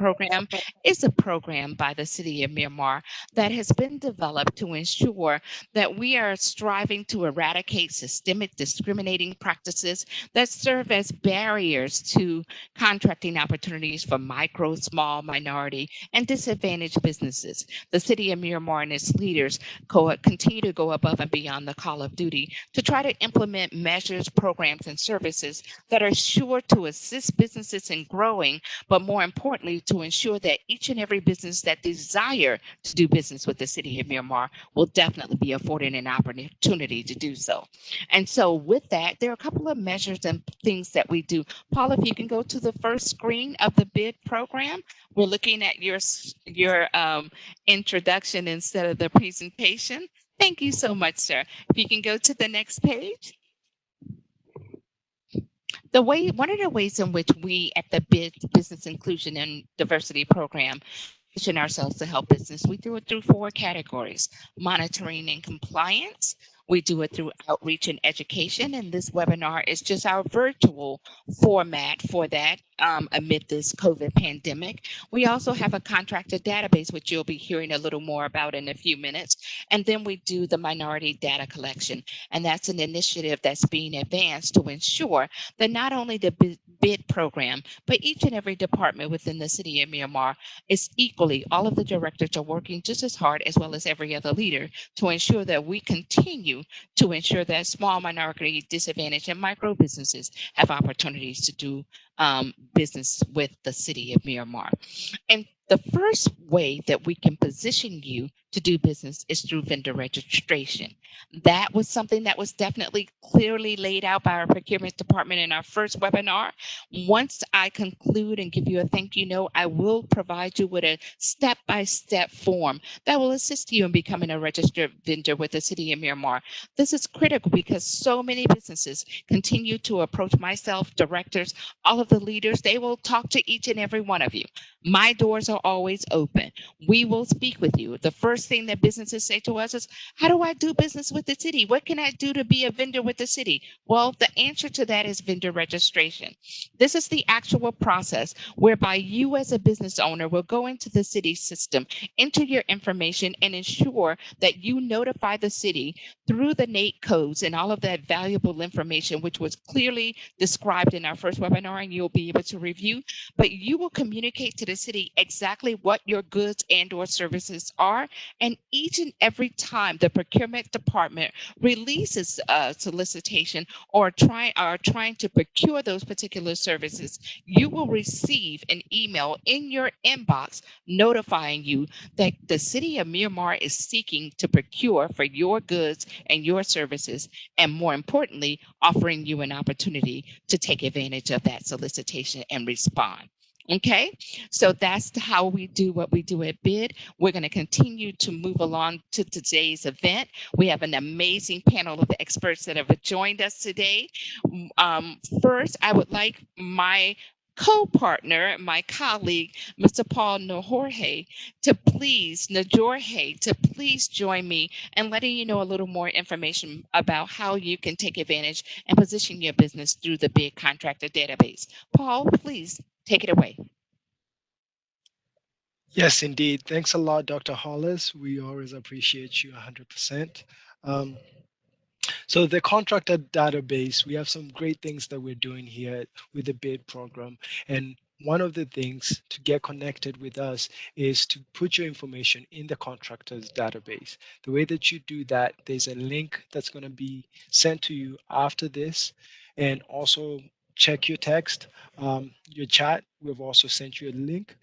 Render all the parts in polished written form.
program is a program by the City of Miramar that has been developed to ensure that we are striving to eradicate systemic discriminating practices that serve as barriers to contracting opportunities for micro, small, minority, and disadvantaged businesses. The City of Miramar and its leaders continue to go above and beyond the call of duty to try to implement measures, programs, and services that are sure to assist businesses in growing, but more importantly, to ensure that each and every business that desire to do business with the City of Miramar will definitely be afforded an opportunity to do so. And so with that, there are a couple of measures and things that we do. Paul, if you can go to the first screen of the bid program, we're looking at your introduction instead of the presentation. Thank you so much, sir. If you can go to the next page. One of the ways in which we at the Business Inclusion and Diversity Program position ourselves to help business, we do it through four categories: monitoring and compliance. We do it through outreach and education, and this webinar is just our virtual format for that amid this COVID pandemic. We also have a contractor database, which you'll be hearing a little more about in a few minutes. And then we do the minority data collection, and that's an initiative that's being advanced to ensure that not only the bid program, but each and every department within the City of Miramar is equally, all of the directors are working just as hard as well as every other leader to ensure that we continue to ensure that small, minority, disadvantaged, and micro businesses have opportunities to do business with the City of Miramar. And the first way that we can position you to do business is through vendor registration. That was something that was definitely clearly laid out by our procurement department in our first webinar. Once I conclude and give you a thank you note, I will provide you with a step-by-step form that will assist you in becoming a registered vendor with the City of Miramar. This is critical because so many businesses continue to approach myself, directors, all of the leaders. They will talk to each and every one of you. My doors are always open. We will speak with you. The first thing that businesses say to us is, how do I do business with the city? What can I do to be a vendor with the city? Well, the answer to that is vendor registration. This is the actual process whereby you as a business owner will go into the city system, enter your information, and ensure that you notify the city through the NATE codes and all of that valuable information, which was clearly described in our first webinar, and you'll be able to review. But you will communicate to the city exactly what your goods and or services are. And each and every time the procurement department releases a solicitation or trying to procure those particular services, you will receive an email in your inbox notifying you that the City of Miramar is seeking to procure for your goods and your services, and more importantly, offering you an opportunity to take advantage of that solicitation and respond. Okay, so that's how we do what we do at BID. We're going to continue to move along to today's event. We have an amazing panel of experts that have joined us today. First, I would like my co-partner, my colleague, Mr. Paul Njoroge, to please join me in letting you know a little more information about how you can take advantage and position your business through the BID Contractor Database. Paul, please take it away. Yes, indeed. Thanks a lot, Dr. Hollis. We always appreciate you 100%. So the contractor database, we have some great things that we're doing here with the BID program. And one of the things to get connected with us is to put your information in the contractor's database. The way that you do that, there's a link that's going to be sent to you after this. And also check your text, your chat. We've also sent you a link.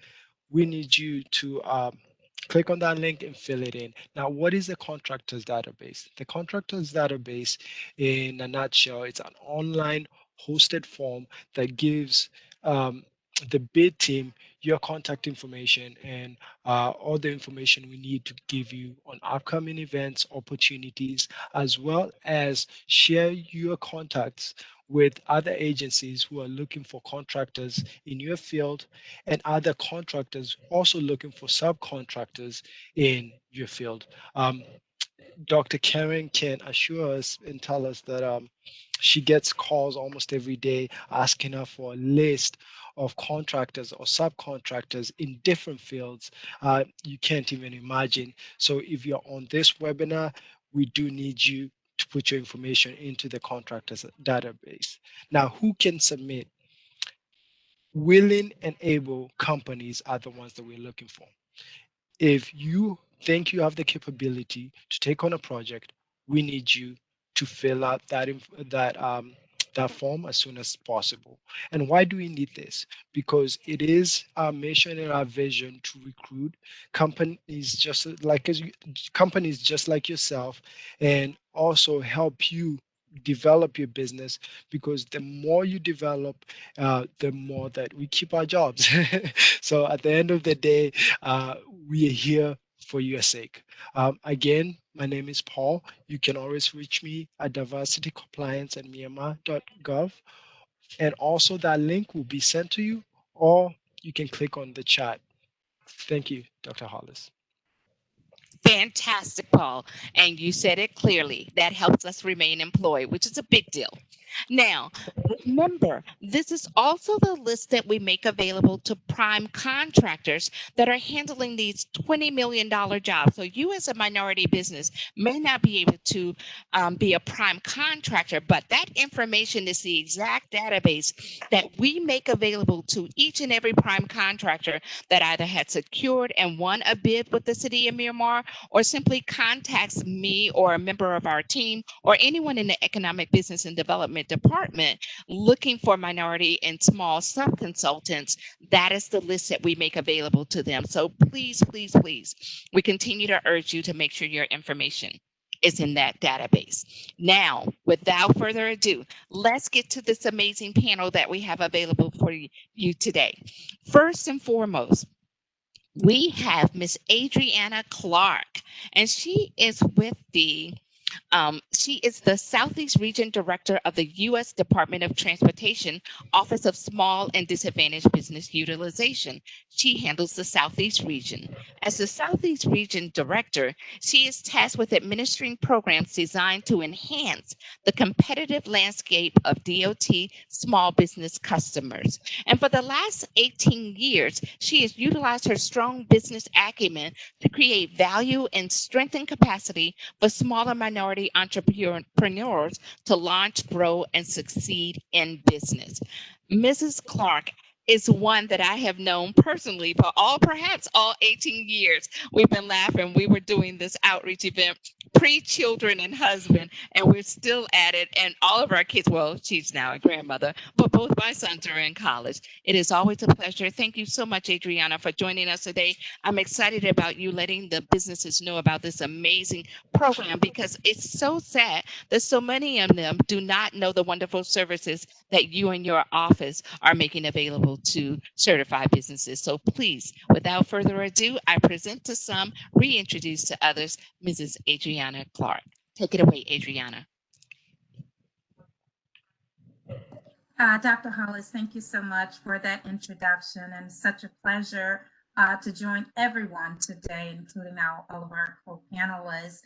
We need you to click on that link and fill it in. Now, what is the contractors database? The contractors database, in a nutshell, it's an online hosted form that gives the bid team your contact information and all the information we need to give you on upcoming events, opportunities, as well as share your contacts with other agencies who are looking for contractors in your field and other contractors also looking for subcontractors in your field. Dr. Karen can assure us and tell us that she gets calls almost every day asking her for a list of contractors or subcontractors in different fields. You can't even imagine. So if you're on this webinar, we do need you to put your information into the contractors database. Now, who can submit? Willing and able companies are the ones that we're looking for. If you think you have the capability to take on a project, we need you to fill out that form as soon as possible. And why do we need this? Because it is our mission and our vision to recruit companies just like yourself, and also help you develop your business, because the more you develop, the more that we keep our jobs. So at the end of the day, uh, we are here for your sake. Again, my name is Paul. You can always reach me at diversitycompliance@myanmar.gov. And also that link will be sent to you, or you can click on the chat. Thank you, Dr. Hollis. Fantastic, Paul. And you said it clearly. That helps us remain employed, which is a big deal. Now, remember, this is also the list that we make available to prime contractors that are handling these $20 million jobs. So, you as a minority business may not be able to be a prime contractor, but that information is the exact database that we make available to each and every prime contractor that either had secured and won a bid with the city of Miramar, or simply contacts me or a member of our team or anyone in the Economic Business and Development Department looking for minority and small sub consultants. That is the list that we make available to them. So please, please, please, we continue to urge you to make sure your information is in that database. Now, without further ado, let's get to this amazing panel that we have available for you today. First and foremost, we have Miss Adriana Clark, and she is the Southeast Region Director of the U.S. Department of Transportation, Office of Small and Disadvantaged Business Utilization. She handles the Southeast region. As the Southeast Region Director, she is tasked with administering programs designed to enhance the competitive landscape of DOT small business customers. And for the last 18 years, she has utilized her strong business acumen to create value and strengthen capacity for smaller minority entrepreneurs to launch, grow, and succeed in business. Mrs. Clark is one that I have known personally for perhaps all 18 years. We've been laughing. We were doing this outreach event pre-children and husband, and we're still at it. And all of our kids, well, she's now a grandmother, but both my sons are in college. It is always a pleasure. Thank you so much, Adriana, for joining us today. I'm excited about you letting the businesses know about this amazing program, because it's so sad that so many of them do not know the wonderful services that you and your office are making available to certified businesses. So please, without further ado, I present to some, reintroduce to others, Mrs. Adriana Clark. Take it away, Adriana. Dr. Hollis, thank you so much for that introduction, and such a pleasure to join everyone today, including all of our co-panelists.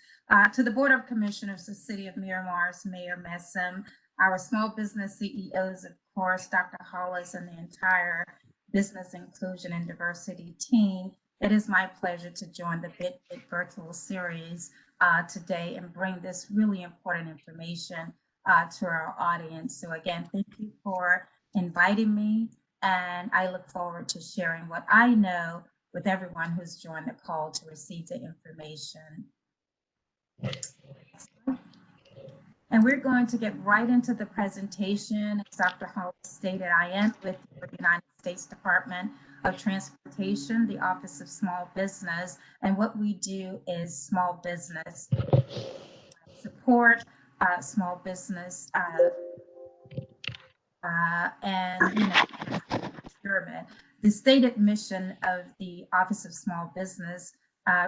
To the Board of Commissioners, the City of Miramar's Mayor Messam, our small business CEOs, of course, Dr. Hollis, and the entire Business Inclusion and Diversity team, it is my pleasure to join the BitBit virtual series today and bring this really important information to our audience. So again, thank you for inviting me, and I look forward to sharing what I know with everyone who's joined the call to receive the information. And we're going to get right into the presentation. As Dr. Hollis stated, I am with the United States Department of Transportation, the Office of Small Business, and what we do is small business support, small business and procurement. The stated mission of the Office of Small Business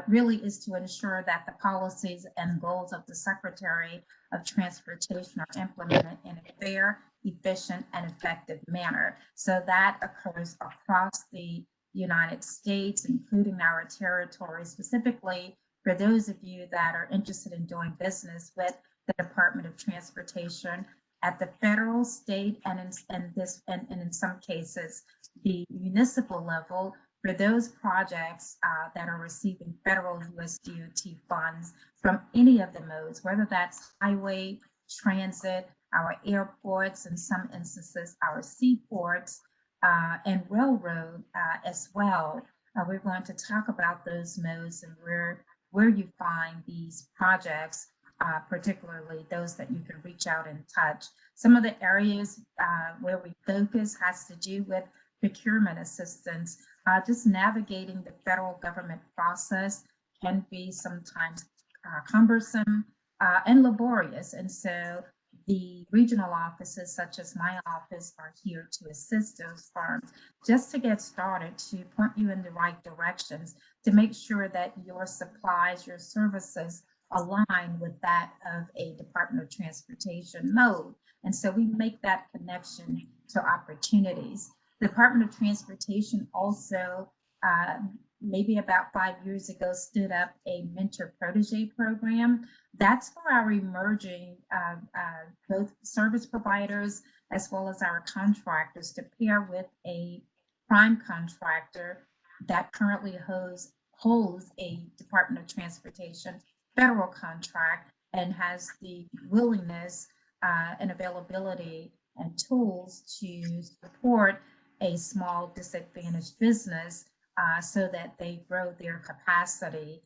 really is to ensure that the policies and goals of the Secretary of Transportation are implemented in a fair, efficient, and effective manner. So that occurs across the United States, including our territory, specifically for those of you that are interested in doing business with the Department of Transportation at the federal, state, and in some cases, the municipal level, for those projects that are receiving federal USDOT funds from any of the modes, whether that's highway, transit, our airports, in some instances, our seaports, and railroad as well. We're going to talk about those modes and where you find these projects, particularly those that you can reach out and touch. Some of the areas where we focus has to do with procurement assistance. Just navigating the federal government process can be sometimes cumbersome and laborious. And so the regional offices, such as my office, are here to assist those firms just to get started, to point you in the right directions, to make sure that your supplies, your services align with that of a Department of Transportation mode. And so we make that connection to opportunities. The Department of Transportation also, maybe about 5 years ago, stood up a mentor protege program. That's for our emerging both service providers as well as our contractors to pair with a prime contractor that currently holds a Department of Transportation federal contract and has the willingness and availability and tools to support a small disadvantaged business so that they grow their capacity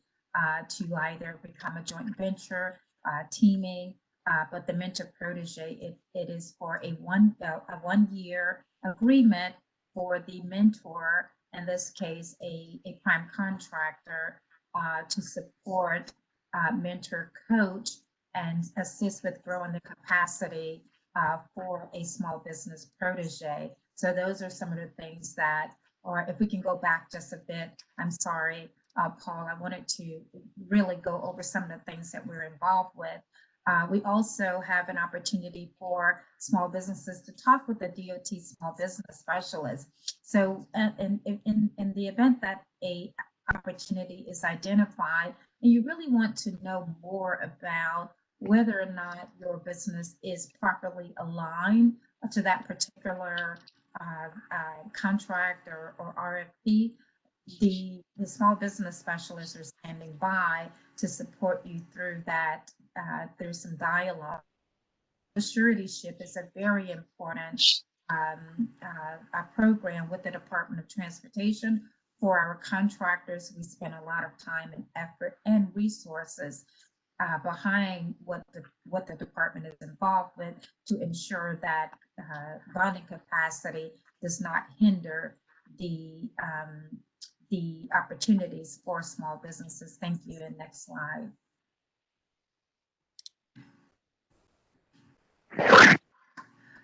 to either become a joint venture, teaming, but the mentor protege, it is for a 1 year agreement for the mentor, in this case, a prime contractor, to support mentor, coach, and assist with growing the capacity for a small business protege. So those are some of the things that, or if we can go back just a bit, I'm sorry, Paul, I wanted to really go over some of the things that we're involved with. We also have an opportunity for small businesses to talk with the DOT small business specialist. So in the event that a opportunity is identified and you really want to know more about whether or not your business is properly aligned to that particular contract or RFP, the small business specialists are standing by to support you through that. There's some dialogue. The suretyship is a very important program with the Department of Transportation. For our contractors, we spend a lot of time and effort and resources behind what the department is involved with to ensure that bonding capacity does not hinder the opportunities for small businesses. Thank you. And next slide.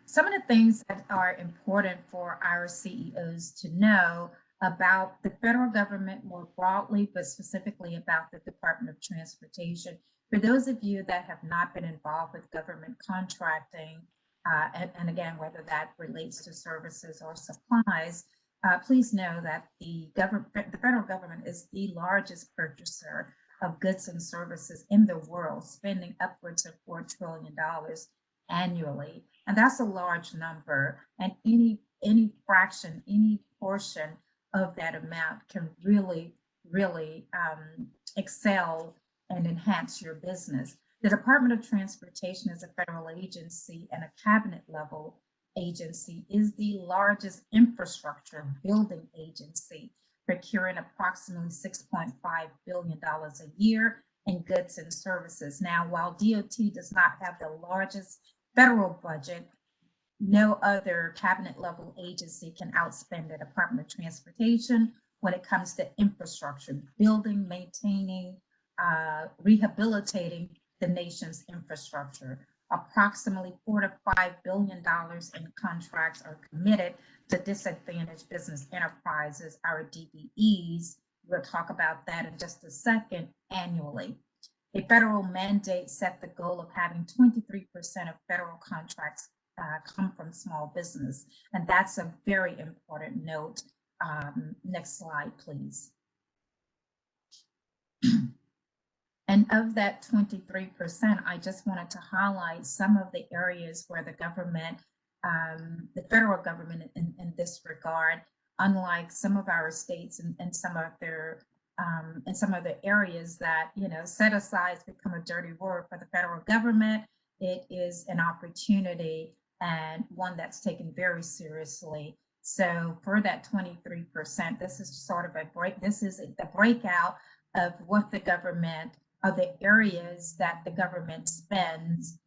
Some of the things that are important for our CEOs to know about the federal government more broadly, but specifically about the Department of Transportation. For those of you that have not been involved with government contracting, and again, whether that relates to services or supplies, please know that the federal government is the largest purchaser of goods and services in the world, spending upwards of $4 trillion annually. And that's a large number. And any fraction, any portion of that amount can really excel and enhance your business. The Department of Transportation is a federal agency and a cabinet level agency, is the largest infrastructure building agency, procuring approximately $6.5 billion a year in goods and services. Now, while DOT does not have the largest federal budget, no other cabinet level agency can outspend the Department of Transportation when it comes to infrastructure, building, maintaining, rehabilitating the nation's infrastructure. Approximately $4 to $5 billion in contracts are committed to disadvantaged business enterprises, our DBEs. We'll talk about that in just a second, annually. A federal mandate set the goal of having 23% of federal contracts come from small business. And that's a very important note. Next slide, please. And of that 23%, I just wanted to highlight some of the areas where the government, the federal government in this regard, unlike some of our states and some of their and some of the areas that, you know, set aside become a dirty word for the federal government, it is an opportunity and one that's taken very seriously. So for that 23%, this is sort of a break. This is the breakout of what the government, of the areas that the government spends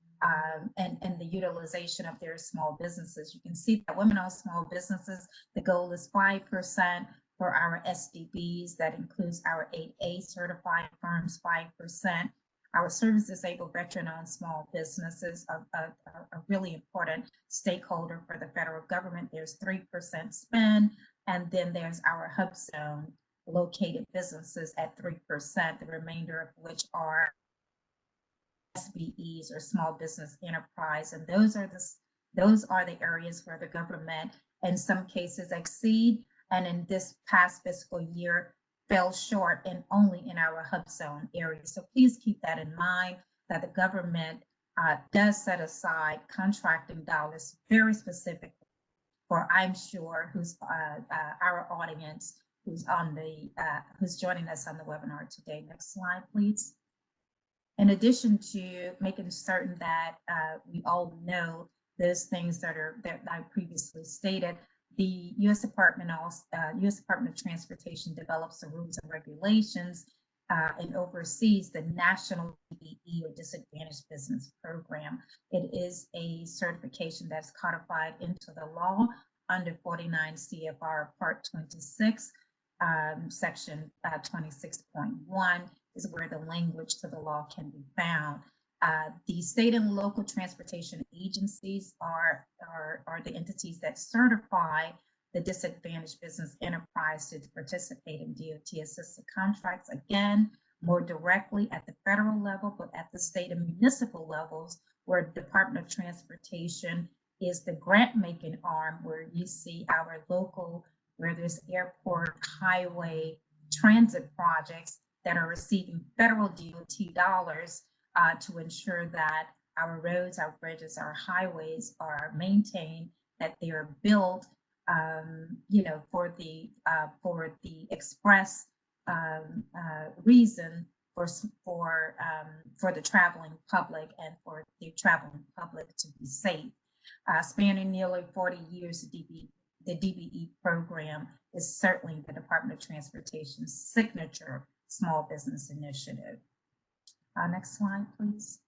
and the utilization of their small businesses. You can see that women-owned small businesses, the goal is 5%. For our SDBs, that includes our 8A certified firms, 5%. Our service-disabled veteran-owned small businesses are a really important stakeholder for the federal government. There's 3% spend, and then there's our hub zone located businesses at 3%, the remainder of which are SBEs or small business enterprise, and those are the areas where the government in some cases exceed, and in this past fiscal year fell short and only in our hub zone area. So please keep that in mind, that the government does set aside contracting dollars very specifically for, I'm sure, who's our audience who's on the who's joining us on the webinar today. Next slide, please. In addition to making certain that we all know those things that I previously stated, the U.S. Department of Transportation develops the rules and regulations and oversees the National DBE or Disadvantaged Business Program. It is a certification that's codified into the law under 49 CFR Part 26, Section 26.1 is where the language to the law can be found. The state and local transportation agencies are the entities that certify the disadvantaged business enterprise to participate in DOT assisted contracts. Again, more directly at the federal level, but at the state and municipal levels, where the Department of Transportation is the grant making arm, where you see our local, where there's airport, highway, transit projects that are receiving federal DOT dollars to ensure that our roads, our bridges, our highways are maintained, that they are built, you know, for the express reason for the traveling public and for the traveling public to be safe. Spanning nearly 40 years, the DBE program is certainly the Department of Transportation's signature small business initiative. Next slide, please.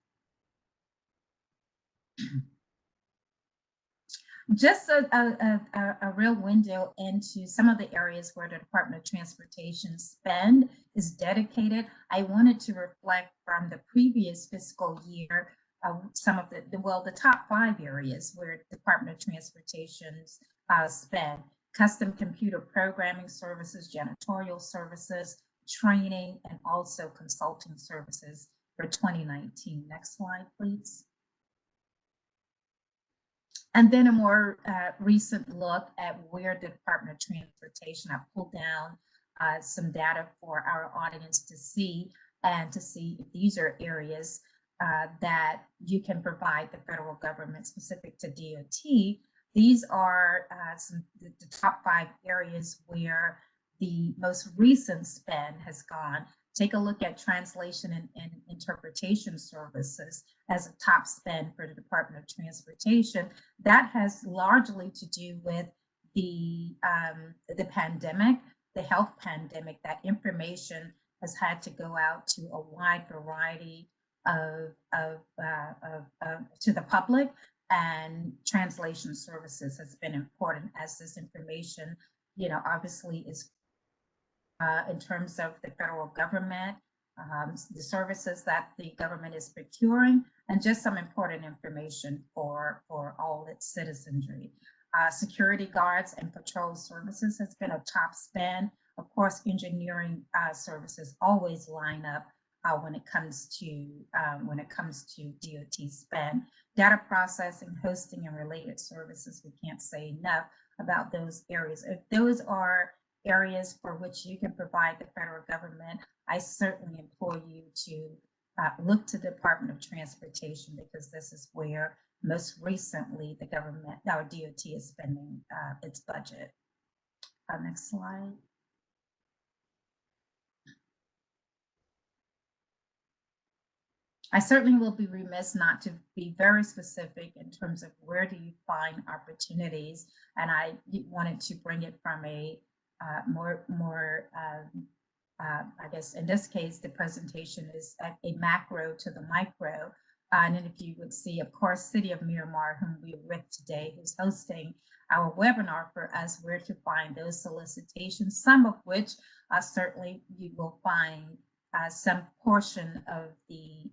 Just a real window into some of the areas where the Department of Transportation spend is dedicated. I wanted to reflect from the previous fiscal year some of the top 5 areas where the Department of Transportation's spend: custom computer programming services, janitorial services, training, and also consulting services for 2019. Next slide, please. And then a more recent look at where the Department of Transportation, I pulled down some data for our audience to see, and to see if these are areas that you can provide the federal government specific to DOT. These are the top 5 areas where the most recent spend has gone. Take a look at translation and interpretation services as a top spend for the Department of Transportation. That has largely to do with the pandemic, the health pandemic. That information has had to go out to a wide variety to the public, and translation services has been important as this information, you know, obviously is in terms of the federal government, the services that the government is procuring, and just some important information for all its citizenry. Security guards and patrol services has been a top spend. Of course, engineering services always line up when it comes to DOT spend. Data processing, hosting, and related services, we can't say enough about those areas. If those are areas for which you can provide the federal government, I certainly implore you to look to the Department of Transportation, because this is where most recently the government, our DOT, is spending its budget. Next slide. I certainly will be remiss not to be very specific in terms of where do you find opportunities, and I wanted to bring it from a more I guess in this case, the presentation is a macro to the micro. And then if you would see, of course, City of Miramar, whom we're with today, who's hosting our webinar for us, where to find those solicitations, some of which certainly you will find some portion of the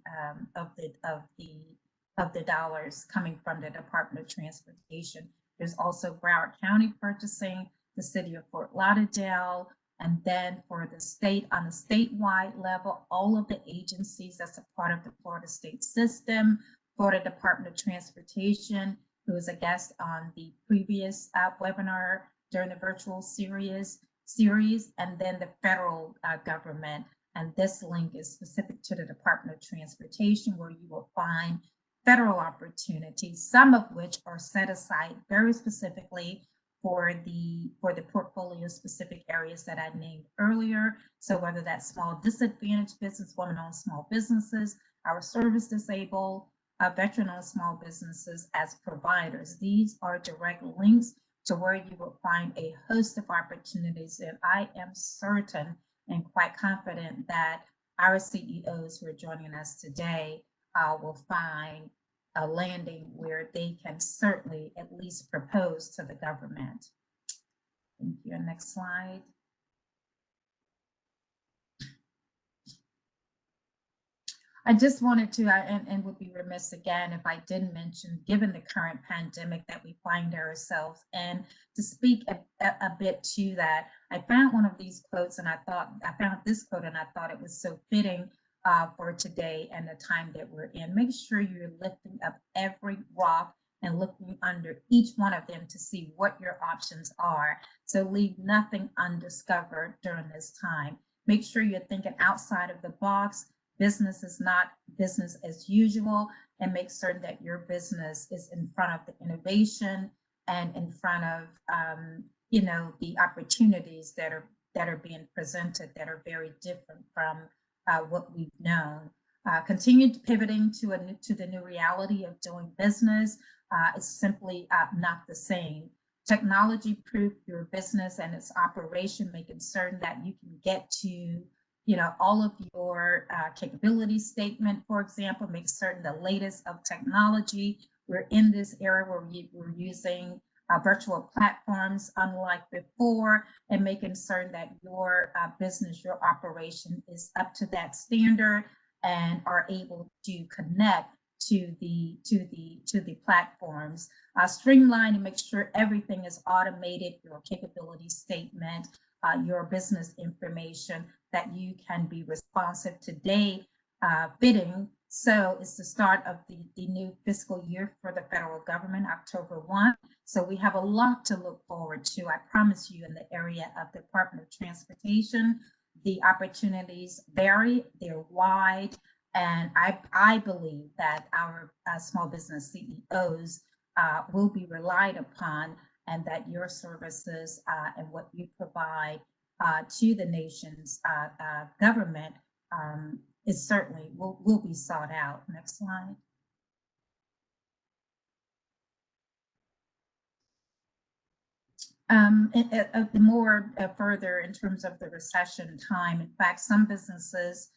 dollars coming from the Department of Transportation. There's also Broward County purchasing, the City of Fort Lauderdale, and then for the state, on the statewide level, all of the agencies that's a part of the Florida state system, Florida Department of Transportation, who was a guest on the previous webinar during the virtual series, and then the federal government. And this link is specific to the Department of Transportation, where you will find federal opportunities, some of which are set aside very specifically for the portfolio specific areas that I named earlier. So whether that's small disadvantaged business, women-owned small businesses, our service disabled, veteran-owned small businesses as providers, these are direct links to where you will find a host of opportunities. And I am certain and quite confident that our CEOs who are joining us today will find a landing where they can certainly at least propose to the government. Thank you. Next slide. I just wanted to, and would be remiss again if I didn't mention, given the current pandemic that we find ourselves in, to speak a bit to that. I found one of these quotes, and I found this quote, and I thought it was so fitting for today and the time that we're in. Make sure you're lifting up every rock and looking under each one of them to see what your options are. So leave nothing undiscovered during this time. Make sure you're thinking outside of the box. Business is not business as usual, and make certain that your business is in front of the innovation and in front of the opportunities that are being presented that are very different from what we've known. Continue pivoting to the new reality of doing business. It's simply not the same. Technology proof your business and its operation, making certain that you can get to all of your capability statement, for example, make certain the latest of technology. We're in this era where we're using virtual platforms unlike before, and making certain that your business, your operation is up to that standard and are able to connect to the platforms. Streamline and make sure everything is automated, your capability statement, your business information, that you can be responsive today fitting. So it's the start of the new fiscal year for the federal government, October 1. So we have a lot to look forward to. I promise you, in the area of the Department of Transportation, the opportunities vary, they're wide, and I believe that our small business CEOs will be relied upon, and that your services and what you provide to the nation's government is certainly will be sought out. Next slide. More further in terms of the recession time. In fact, some businesses,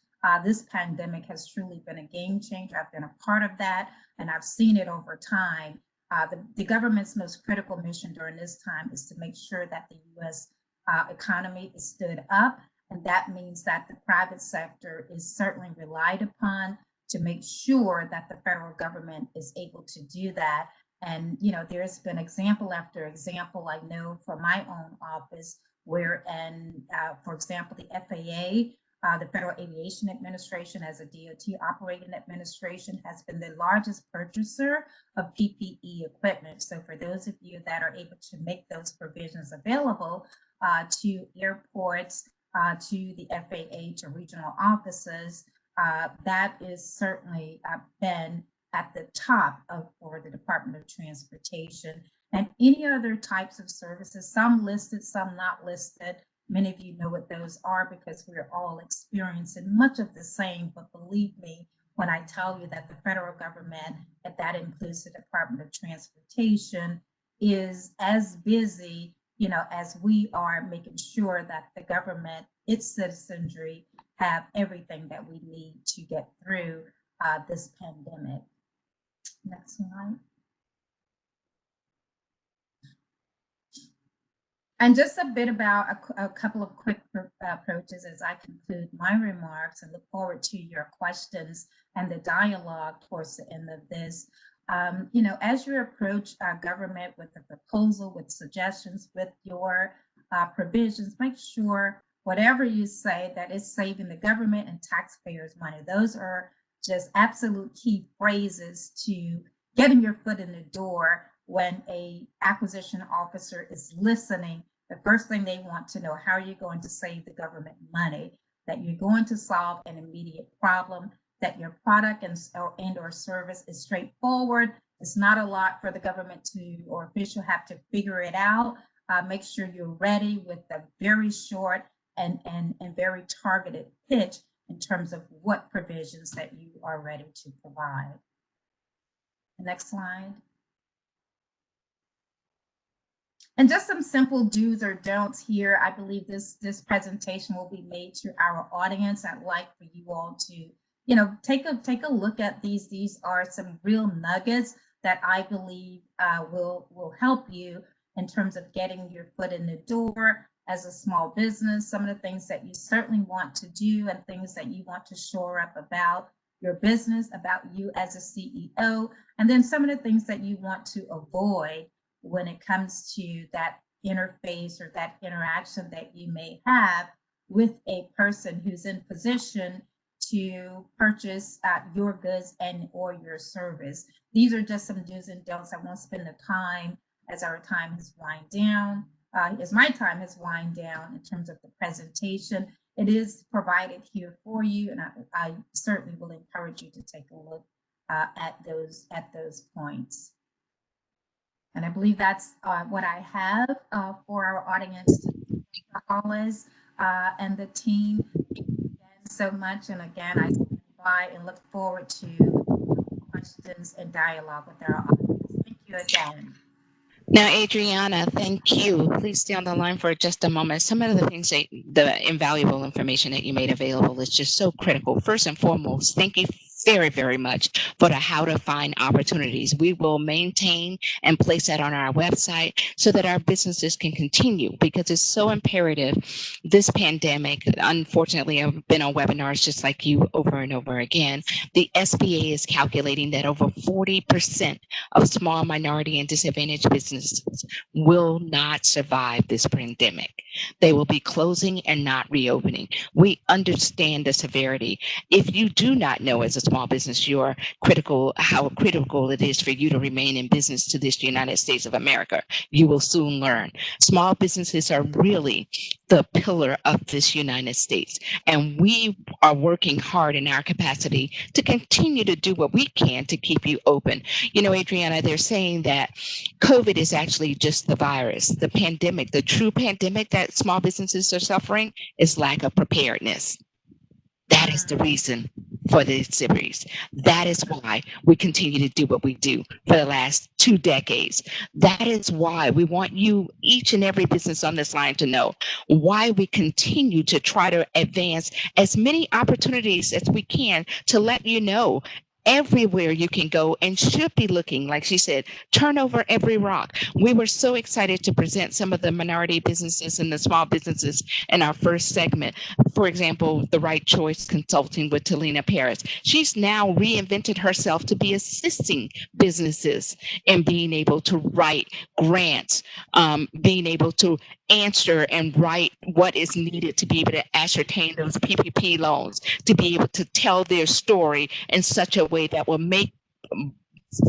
this pandemic has truly been a game changer. I've been a part of that, and I've seen it over time. The government's most critical mission during this time is to make sure that the U.S. Economy is stood up, and that means that the private sector is certainly relied upon to make sure that the federal government is able to do that. And there's been example after example. I know from my own office where, for example, the FAA, the Federal Aviation Administration, as a DOT operating administration, has been the largest purchaser of PPE equipment. So for those of you that are able to make those provisions available to airports, to the FAA, to regional offices, that is certainly been at the top of for the Department of Transportation, and any other types of services, some listed, some not listed. Many of you know what those are because we're all experiencing much of the same. But believe me when I tell you that the federal government, and that includes the Department of Transportation, is as busy, as we are, making sure that the government, its citizenry, have everything that we need to get through this pandemic. Next slide. And just a bit about a couple of quick approaches as I conclude my remarks, and look forward to your questions and the dialogue towards the end of this. As you approach government with a proposal, with suggestions, with your provisions, make sure whatever you say that is saving the government and taxpayers money. Those are just absolute key phrases to getting your foot in the door. When a acquisition officer is listening, the first thing they want to know, how are you going to save the government money? That you're going to solve an immediate problem, that your product and or service is straightforward. It's not a lot for the government to or official have to figure it out. Make sure you're ready with a very short and very targeted pitch in terms of what provisions that you are ready to provide. Next slide. And just some simple do's or don'ts here. I believe this presentation will be made to our audience. I'd like for you all to, take a look at these. These are some real nuggets that I believe will help you in terms of getting your foot in the door as a small business. Some of the things that you certainly want to do and things that you want to shore up about your business, about you as a CEO, and then some of the things that you want to avoid when it comes to that interface or that interaction that you may have with a person who's in position to purchase your goods and or your service. These are just some do's and don'ts. I won't spend the time as our time has wind down, as my time has wind down in terms of the presentation. It is provided here for you, and I certainly will encourage you to take a look at those points. And I believe that's what I have for our audience, HOLLIS and the team. Again, so much. And again, I stand by and look forward to questions and dialogue with our audience. Thank you again. Now, Adriana, thank you. Please stay on the line for just a moment. Some of the things the invaluable information that you made available is just so critical. First and foremost, thank you very, very much for the how to find opportunities. We will maintain and place that on our website so that our businesses can continue, because it's so imperative. This pandemic, unfortunately, I've been on webinars just like you over and over again. The SBA is calculating that over 40% of small, minority, and disadvantaged businesses will not survive this pandemic. They will be closing and not reopening. We understand the severity. If you do not know as a small business how critical it is for you to remain in business to this United States of America, you will soon learn. Small businesses are really the pillar of this United States, and we are working hard in our capacity to continue to do what we can to keep you open. Adriana, they're saying that COVID is actually just the virus. The pandemic, the true pandemic that small businesses are suffering, is lack of preparedness. That is the reason for this series. That is why we continue to do what we do for the last 2 decades. That is why we want you, each and every business on this line, to know why we continue to try to advance as many opportunities as we can to let you know everywhere you can go and should be looking, like she said, turn over every rock. We were so excited to present some of the minority businesses and the small businesses in our first segment. For example, the Right Choice Consulting with Talina Paris. She's now reinvented herself to be assisting businesses in being able to write grants, being able to answer and write what is needed to be able to ascertain those PPP loans, to be able to tell their story in such a way that will make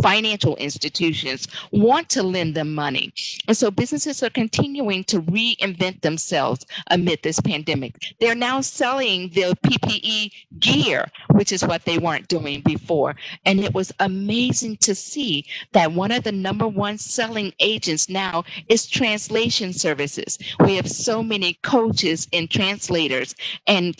financial institutions want to lend them money. And so businesses are continuing to reinvent themselves amid this pandemic. They're now selling the PPE gear, which is what they weren't doing before. And it was amazing to see that one of the number one selling agents now is translation services. We have so many coaches and translators and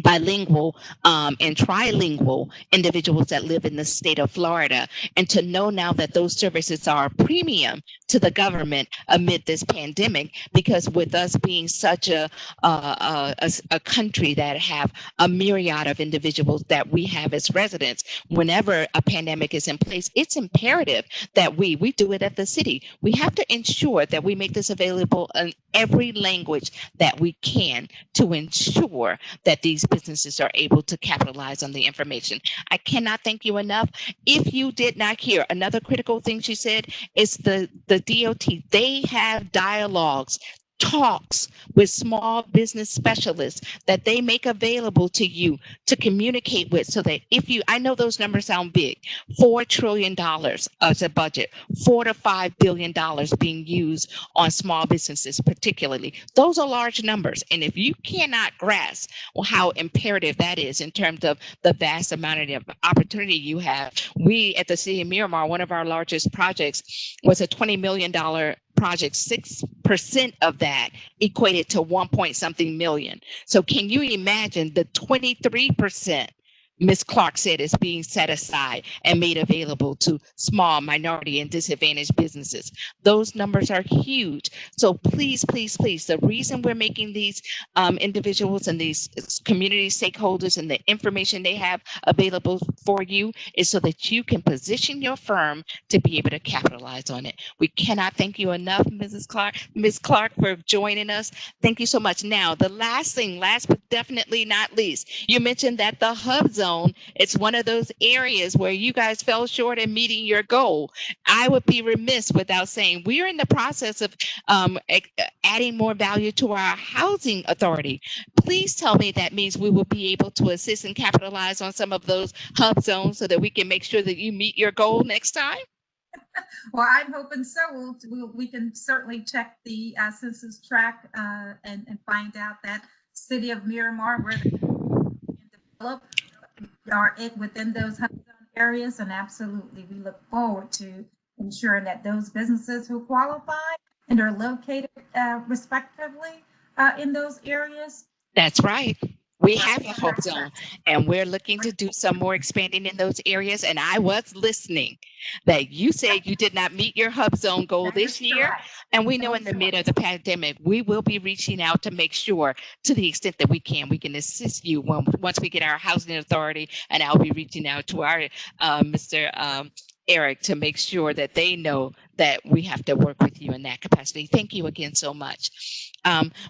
bilingual and trilingual individuals that live in the state of Florida. And to know now that those services are a premium to the government amid this pandemic, because with us being such a country that have a myriad of individuals that we have as residents, whenever a pandemic is in place, it's imperative that we do it at the city. We have to ensure that we make this available in every language that we can to ensure that these businesses are able to capitalize on the information. I cannot thank you enough. If you did not hear, another critical thing she said is the DOT. They have dialogues, talks with small business specialists that they make available to you to communicate with, so that if you, I know those numbers sound big, $4 trillion as a budget, $4 to $5 billion being used on small businesses particularly. Those are large numbers. And if you cannot grasp how imperative that is in terms of the vast amount of opportunity you have, we at the city of Miramar, one of our largest projects was a $20 million project. 6% of that equated to 1 point something million. So can you imagine the 23%? Ms. Clark said is being set aside and made available to small, minority, and disadvantaged businesses. Those numbers are huge. So please, please, please, the reason we're making these individuals and these community stakeholders and the information they have available for you is so that you can position your firm to be able to capitalize on it. We cannot thank you enough, Ms. Clark, for joining us. Thank you so much. Now, the last thing, last but definitely not least, you mentioned that the hub zone, it's one of those areas where you guys fell short in meeting your goal. I would be remiss without saying we're in the process of adding more value to our housing authority. Please tell me that means we will be able to assist and capitalize on some of those hub zones so that we can make sure that you meet your goal next time. Well, I'm hoping so. We can certainly check the census tract and find out that city of Miramar where they develop are within those hub zone areas. And absolutely, we look forward to ensuring that those businesses who qualify and are located respectively in those areas. That's right. We have a hub zone and we're looking to do some more expanding in those areas. And I was listening that you said you did not meet your hub zone goal this year. And we know in the middle of the pandemic, we will be reaching out to make sure, to the extent that we can assist you once we get our housing authority. And I'll be reaching out to our Mr. Eric to make sure that they know that we have to work with you in that capacity. Thank you again so much.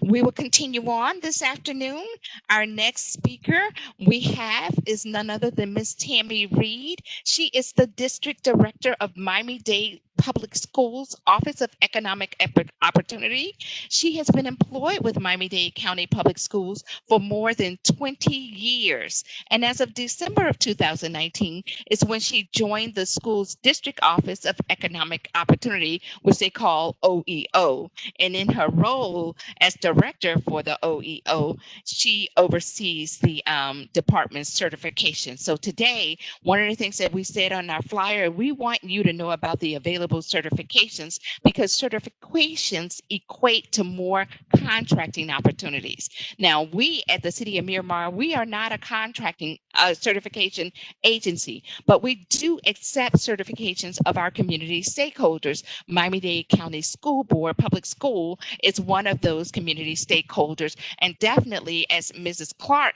We will continue on this afternoon. Our next speaker we have is none other than Miss Tammy Reed. She is the District Director of Miami-Dade Public Schools Office of Economic Opportunity. She has been employed with Miami-Dade County Public Schools for more than 20 years. And as of December of 2019 is when she joined the school's District Office of Economic Opportunity, which they call OEO. And in her role as director for the OEO, she oversees the department's certification. So today, one of the things that we said on our flyer, we want you to know about the available certifications, because certifications equate to more contracting opportunities. Now, we at the City of Miramar, we are not a contracting certification agency, but we do accept certifications of our community stakeholders. Miami-Dade County School Board Public School is one of those community stakeholders, and definitely, as Ms. Clark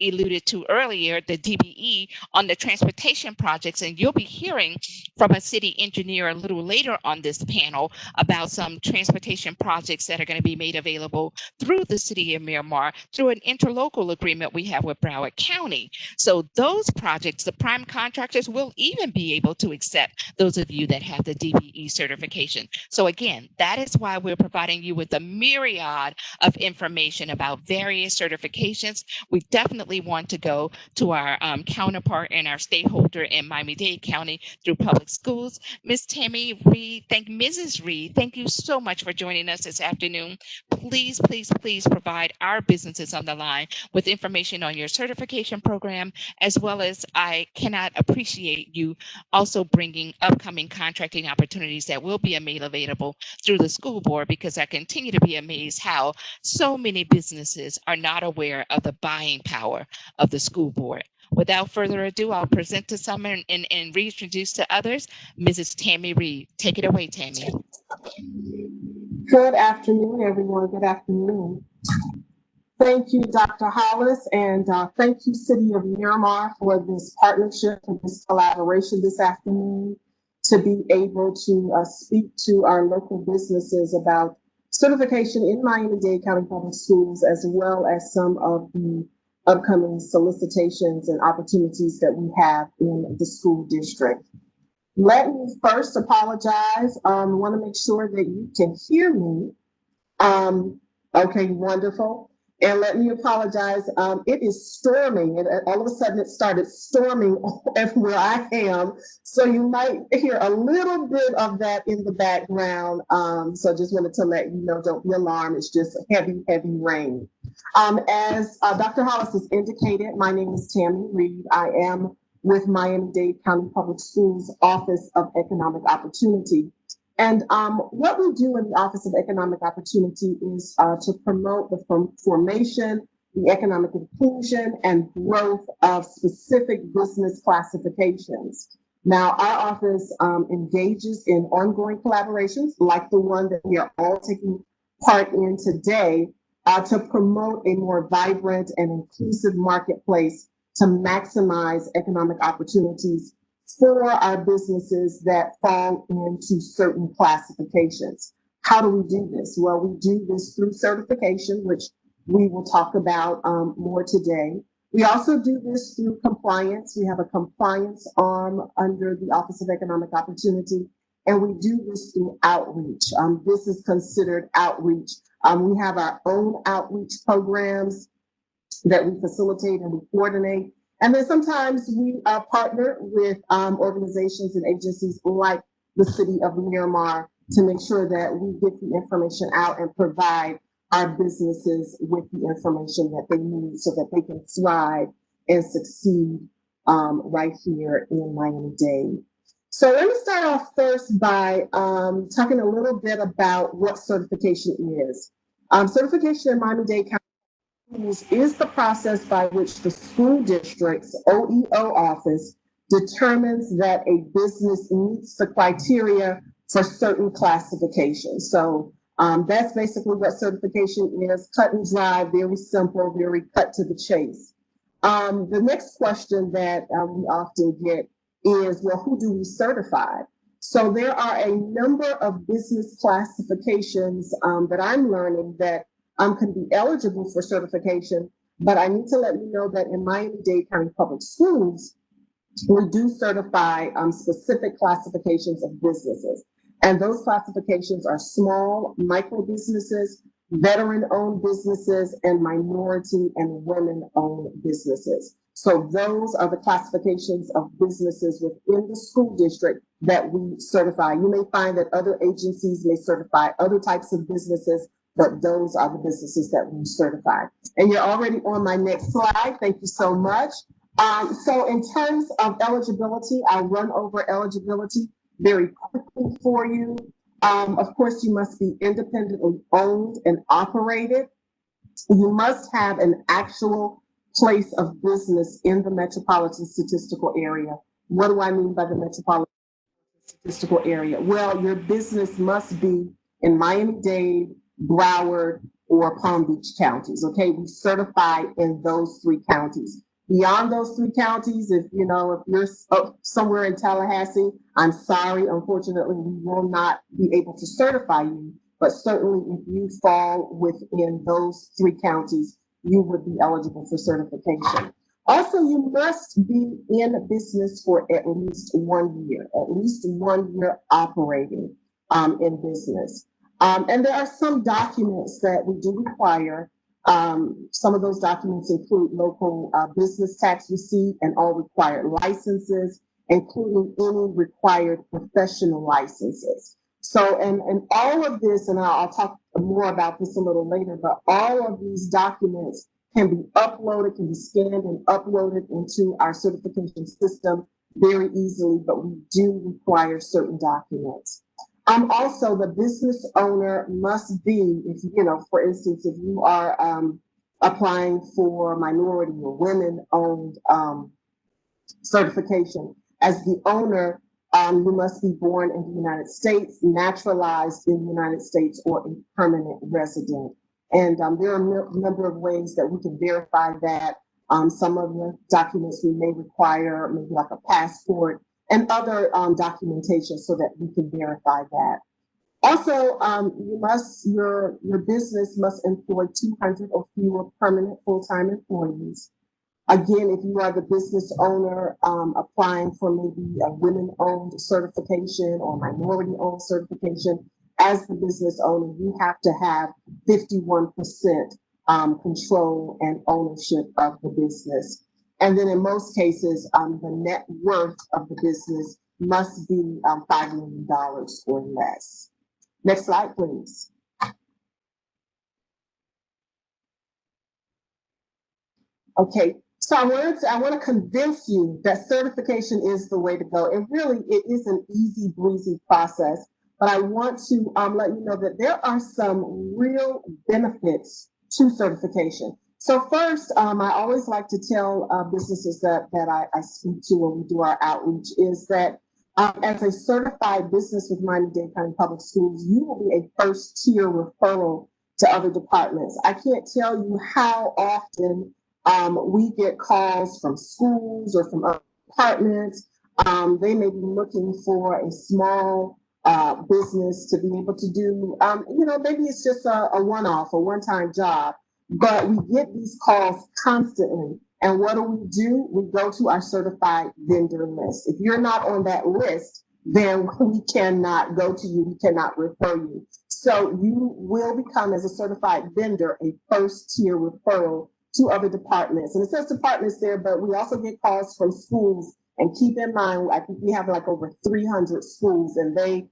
alluded to earlier, the DBE on the transportation projects, and you'll be hearing from a city engineer a little later on this panel about some transportation projects that are going to be made available through the city of Miramar through an interlocal agreement we have with Broward County. So those projects, the prime contractors will even be able to accept those of you that have the DBE certification. So again, that is why we're providing you with a myriad of information about various certifications. We definitely want to go to our counterpart and our stakeholder in Miami-Dade County through public schools. Miss Tammy Reed, Mrs. Reed, thank you so much for joining us this afternoon. Please, please, please provide our businesses on the line with information on your certification program, as well as I cannot appreciate you also bringing upcoming contracting opportunities that will be made available through the school board, because I continue to be amazed how so many businesses are not aware of the buying power of the school board. Without further ado, I'll present to some and reintroduce to others, Mrs. Tammy Reed. Take it away, Tammy. Good afternoon, everyone. Good afternoon. Thank you, Dr. Hollis, and thank you, City of Miramar, for this partnership and this collaboration this afternoon to be able to speak to our local businesses about certification in Miami-Dade County Public Schools, as well as some of the upcoming solicitations and opportunities that we have in the school district. Let me first apologize. I want to make sure that you can hear me. Okay, wonderful. And let me apologize. It is storming, and all of a sudden it started storming everywhere I am. So you might hear a little bit of that in the background. So just wanted to let you know, don't be alarmed. It's just heavy, heavy rain. As Dr. Hollis has indicated, my name is Tammy Reed. I am with Miami-Dade County Public Schools Office of Economic Opportunity. And what we do in the Office of Economic Opportunity is to promote the formation, the economic inclusion, and growth of specific business classifications. Now, our office engages in ongoing collaborations like the one that we are all taking part in today to promote a more vibrant and inclusive marketplace to maximize economic opportunities for our businesses that fall into certain classifications. How do we do this? Well, we do this through certification, which we will talk about more today. We also do this through compliance. We have a compliance arm under the Office of Economic Opportunity, and we do this through outreach. This is considered outreach. We have our own outreach programs that we facilitate and we coordinate. And then sometimes we partner with organizations and agencies like the City of Miramar to make sure that we get the information out and provide our businesses with the information that they need so that they can thrive and succeed right here in Miami-Dade. So let me start off first by talking a little bit about what certification is. Certification in Miami-Dade County is the process by which the school district's OEO office determines that a business meets the criteria for certain classifications. So that's basically what certification is: cut and dry, very simple, very cut to the chase. The next question that we often get is, well, who do we certify? So there are a number of business classifications that I'm learning that can be eligible for certification, but I need to let you know that in Miami-Dade County Public Schools, we do certify specific classifications of businesses. And those classifications are small, micro businesses, veteran-owned businesses, and minority and women-owned businesses. So those are the classifications of businesses within the school district that we certify. You may find that other agencies may certify other types of businesses, but those are the businesses that we certify. And you're already on my next slide. Thank you so much. So in terms of eligibility, I'll run over eligibility very quickly for you. Of course, you must be independently owned and operated. You must have an actual place of business in the metropolitan statistical area. What do I mean by the metropolitan statistical area? Well, your business must be in Miami-Dade, Broward, or Palm Beach counties. Okay, we certify in those three counties. Beyond those 3 counties, if if you're somewhere in Tallahassee, I'm sorry, unfortunately, we will not be able to certify you. But certainly, if you fall within those 3 counties, you would be eligible for certification. Also, you must be in business for at least 1 year operating in business. And there are some documents that we do require. Some of those documents include local business tax receipt and all required licenses, including any required professional licenses. So, and all of this, and I'll talk more about this a little later, but all of these documents can be uploaded, can be scanned and uploaded into our certification system very easily, but we do require certain documents. Also, the business owner must be, if for instance, if you are applying for minority or women-owned certification, as the owner, you must be born in the United States, naturalized in the United States, or a permanent resident. And there are a number of ways that we can verify that. Some of the documents we may require, maybe like a passport and other documentation so that we can verify that. Also, your business must employ 200 or fewer permanent full-time employees. Again, if you are the business owner applying for maybe a women-owned certification or minority-owned certification, as the business owner, you have to have 51% control and ownership of the business. And then in most cases, the net worth of the business must be $5 million or less. Next slide, please. Okay, so I want to convince you that certification is the way to go. And really, it is an easy breezy process. But I want to let you know that there are some real benefits to certification. So first, I always like to tell businesses that I speak to when we do our outreach is that as a certified business with Miami-Dade County Public Schools, you will be a first-tier referral to other departments. I can't tell you how often we get calls from schools or from other departments. They may be looking for a small business to be able to do, maybe it's just a one-off, a one-time job, but we get these calls constantly. And what do? We go to our certified vendor list. If you're not on that list, then we cannot go to you, we cannot refer you. So you will become, as a certified vendor, a first-tier referral to other departments. And it says departments there, but we also get calls from schools. And keep in mind, I think we have like over 300 schools, and they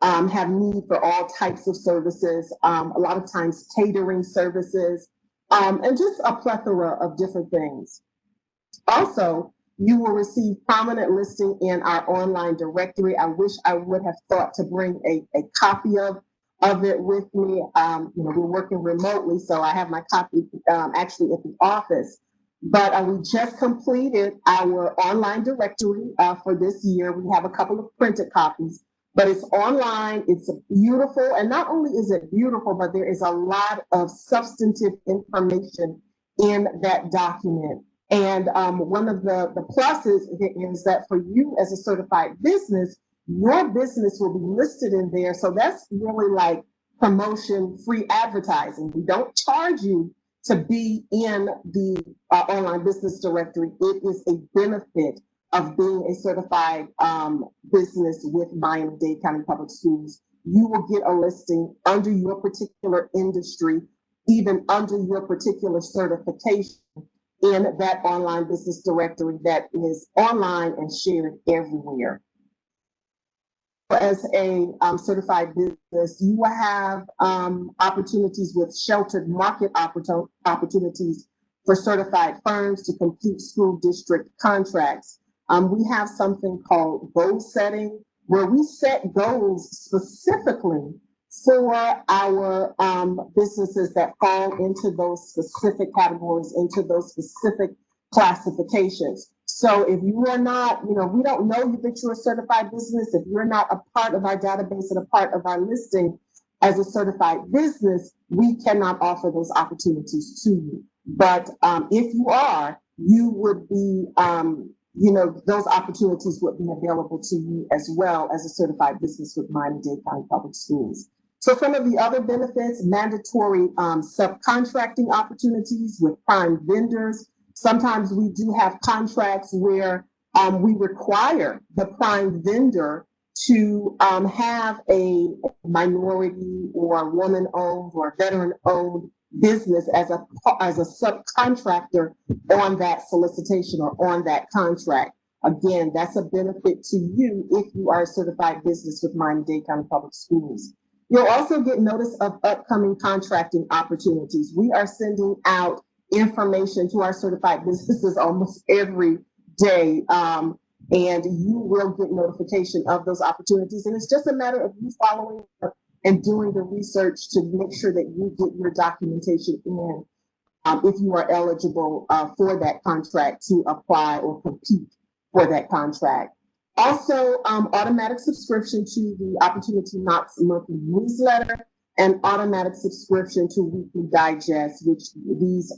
have need for all types of services, a lot of times catering services, and just a plethora of different things. Also, you will receive prominent listing in our online directory. I wish I would have thought to bring a copy of it with me. We're working remotely, so I have my copy actually at the office. But we just completed our online directory for this year. We have a couple of printed copies, but it's online. It's beautiful. And not only is it beautiful, but there is a lot of substantive information in that document. And one of the pluses is that for you as a certified business, your business will be listed in there. So that's really like promotion, free advertising. We don't charge you to be in the online business directory. It is a benefit of being a certified business with Miami-Dade County Public Schools. You will get a listing under your particular industry, even under your particular certification in that online business directory that is online and shared everywhere. As a certified business, you will have opportunities with sheltered market opportunities for certified firms to complete school district contracts. We have something called goal setting, where we set goals specifically for our businesses that fall into those specific categories, into those specific classifications. So if you are not, we don't know that you're a certified business. If you're not a part of our database and a part of our listing as a certified business, we cannot offer those opportunities to you. But if you are, you would be, those opportunities would be available to you as well as a certified business with Miami-Dade County Public Schools. So some of the other benefits, mandatory subcontracting opportunities with prime vendors. Sometimes we do have contracts where we require the prime vendor to have a minority or woman-owned or veteran-owned business as a subcontractor on that solicitation or on that contract. Again, that's a benefit to you if you are a certified business with Miami-Dade County Public Schools. You'll also get notice of upcoming contracting opportunities. We are sending out information to our certified businesses almost every day, and you will get notification of those opportunities. And it's just a matter of you following up and doing the research to make sure that you get your documentation in if you are eligible for that contract to apply or compete for that contract. Also, automatic subscription to the Opportunity Knocks monthly newsletter and automatic subscription to Weekly Digest, which these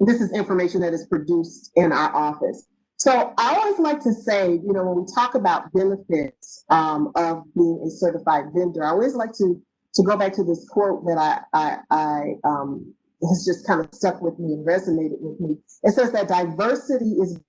this is information that is produced in our office. So I always like to say, when we talk about benefits of being a certified vendor, I always like to go back to this quote that I has just kind of stuck with me and resonated with me. It says that diversity is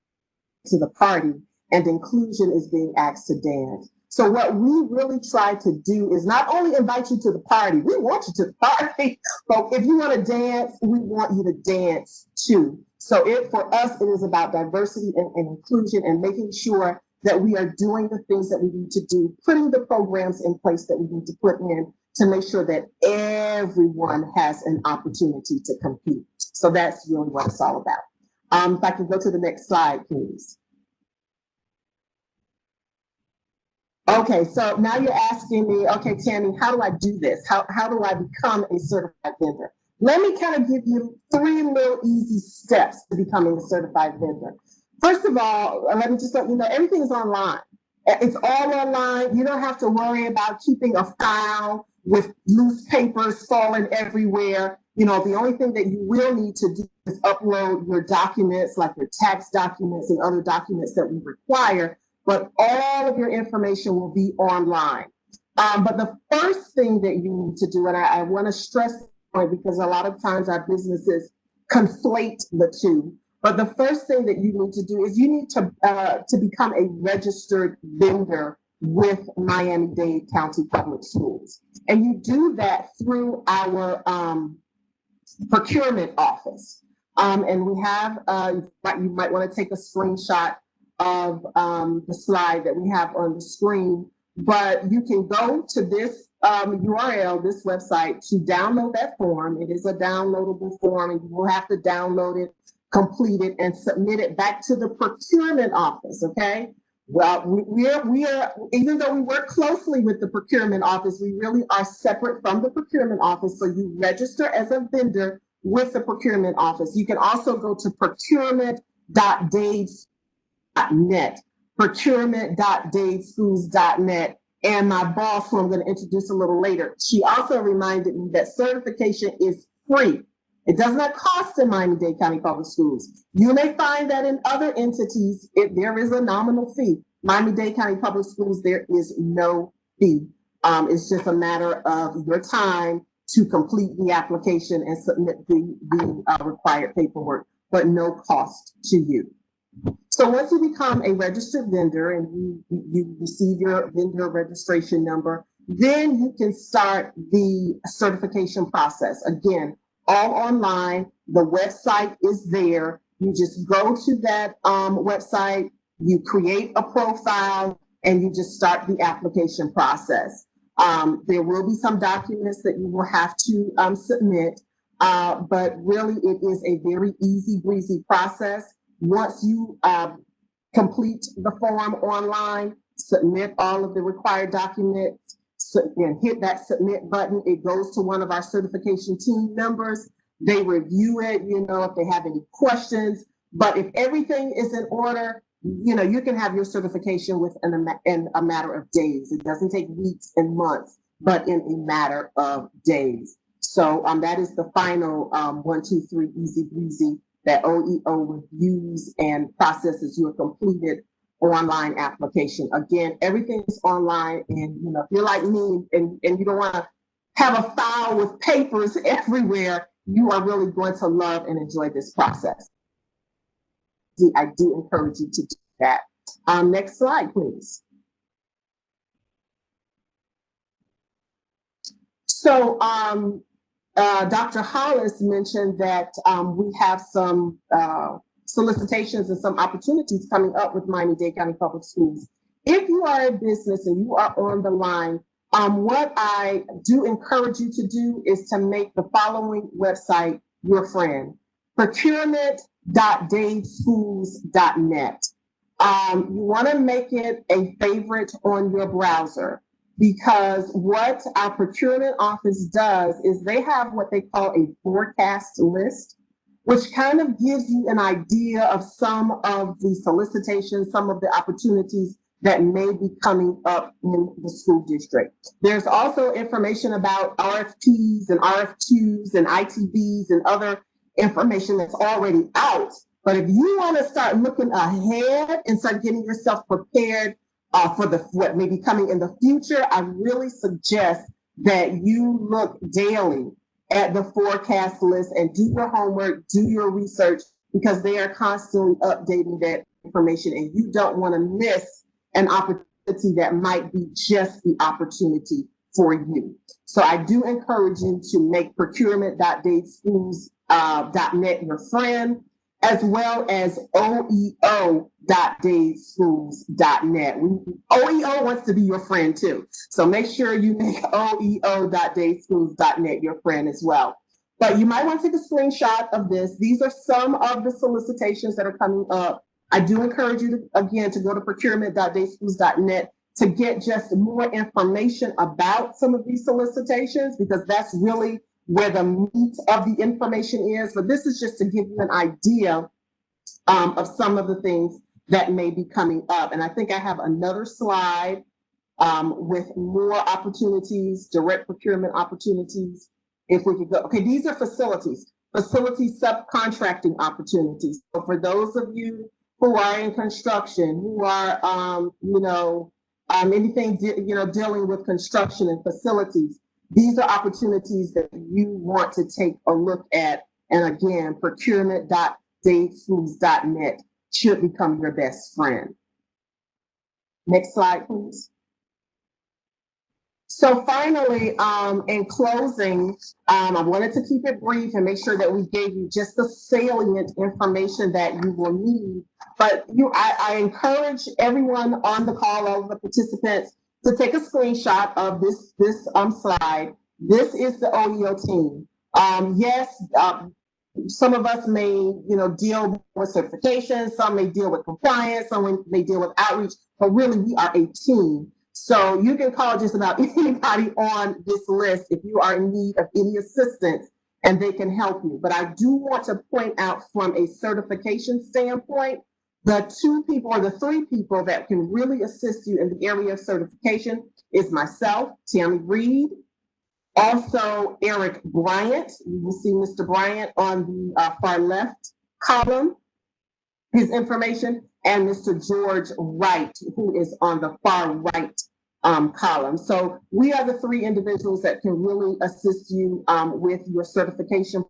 to the party and inclusion is being asked to dance. So what we really try to do is not only invite you to the party, we want you to the party, but if you want to dance, we want you to dance too. So for us, it is about diversity and inclusion and making sure that we are doing the things that we need to do, putting the programs in place that we need to put in to make sure that everyone has an opportunity to compete. So that's really what it's all about. If I can go to the next slide, please. Okay, so now you're asking me, okay, Tammy, how do I do this? How do I become a certified vendor? Let me kind of give you 3 little easy steps to becoming a certified vendor. First of all, let me just let you know, everything is online. It's all online. You don't have to worry about keeping a file with loose papers falling everywhere. The only thing that you will need to do is upload your documents, like your tax documents and other documents that we require, but all of your information will be online. But the first thing that you need to do, and I want to stress this point because a lot of times our businesses conflate the two, but the first thing that you need to do is you need to become a registered vendor with Miami-Dade County Public Schools. And you do that through our procurement office. And we have, you might want to take a screenshot of the slide that we have on the screen, but you can go to this URL, this website, to download that form. It is a downloadable form, and you will have to download it, complete it, and submit it back to the procurement office, okay? Well, we are, even though we work closely with the procurement office, we really are separate from the procurement office. So you register as a vendor with the procurement office. You can also go to procurement.dadeschools.net, procurement.dadeschools.net. And my boss, who I'm going to introduce a little later, she also reminded me that certification is free. It does not cost in Miami-Dade County Public Schools. You may find that in other entities, there is a nominal fee. Miami-Dade County Public Schools, there is no fee. It's just a matter of your time to complete the application and submit the required paperwork, but no cost to you. So once you become a registered vendor and you receive your vendor registration number, then you can start the certification process. Again, all online. The website is there. You just go to that website, you create a profile, and you just start the application process. There will be some documents that you will have to submit, but really it is a very easy breezy process. Once you complete the form online, submit all of the required documents, and hit that submit button, it goes to one of our certification team members. They review it, if they have any questions, but if everything is in order, you can have your certification within a matter of days. It doesn't take weeks and months, but in a matter of days. So that is the final 1, 2, 3 easy breezy that OEO would use and process as your completed online application. Again, everything is online, and if you're like me and you don't want to have a file with papers everywhere, you are really going to love and enjoy this process. I do encourage you to do that. Next slide, please. So Dr. Hollis mentioned that we have some solicitations and some opportunities coming up with Miami-Dade County Public Schools. If you are a business and you are on the line, what I do encourage you to do is to make the following website your friend: procurement.dadeschools.net. You want to make it a favorite on your browser, because what our procurement office does is they have what they call a forecast list, which kind of gives you an idea of some of the solicitations, some of the opportunities that may be coming up in the school district. There's also information about RFPs and RFQs and ITBs and other information that's already out. But if you want to start looking ahead and start getting yourself prepared for what may be coming in the future, I really suggest that you look daily at the forecast list and do your homework, do your research, because they are constantly updating that information, and you don't want to miss an opportunity that might be just the opportunity for you. So I do encourage you to make procurement.dadeschools.net your friend, as well as oeo.dadeschools.net. OEO wants to be your friend too. So make sure you make oeo.dadeschools.net your friend as well. But you might want to take a screenshot of this. These are some of the solicitations that are coming up. I do encourage you to, again, to go to procurement.dadeschools.net to get just more information about some of these solicitations, because that's really where the meat of the information is. But this is just to give you an idea of some of the things that may be coming up. And I think I have another slide with more opportunities, direct procurement opportunities. If we could go, okay, these are facility subcontracting opportunities. So for those of you who are in construction, who are, anything, dealing with construction and facilities, these are opportunities that you want to take a look at. And again, procurement.dadeschools.net should become your best friend. Next slide, please. So finally, in closing, I wanted to keep it brief and make sure that we gave you just the salient information that you will need. But I encourage everyone on the call, all of the participants, to take a screenshot of this slide. This is the OEO team. Yes, some of us may, deal with certification, some may deal with compliance, some may deal with outreach, but really we are a team. So you can call just about anybody on this list if you are in need of any assistance, and they can help you. But I do want to point out, from a certification standpoint, the 2 people or the 3 people that can really assist you in the area of certification is myself, Tammy Reed, also Eric Bryant. You will see Mr. Bryant on the far left column, his information, and Mr. George Wright, who is on the far right column. So we are the 3 individuals that can really assist you with your certification.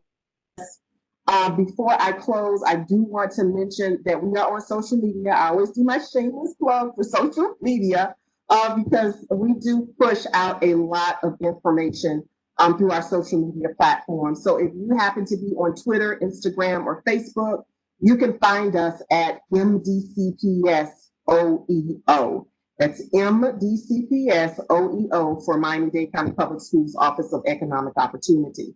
Before I close, I do want to mention that we are on social media. I always do my shameless plug for social media because we do push out a lot of information through our social media platforms. So if you happen to be on Twitter, Instagram, or Facebook, you can find us at MDCPS-OEO. That's MDCPS-OEO for Miami-Dade County Public Schools Office of Economic Opportunity.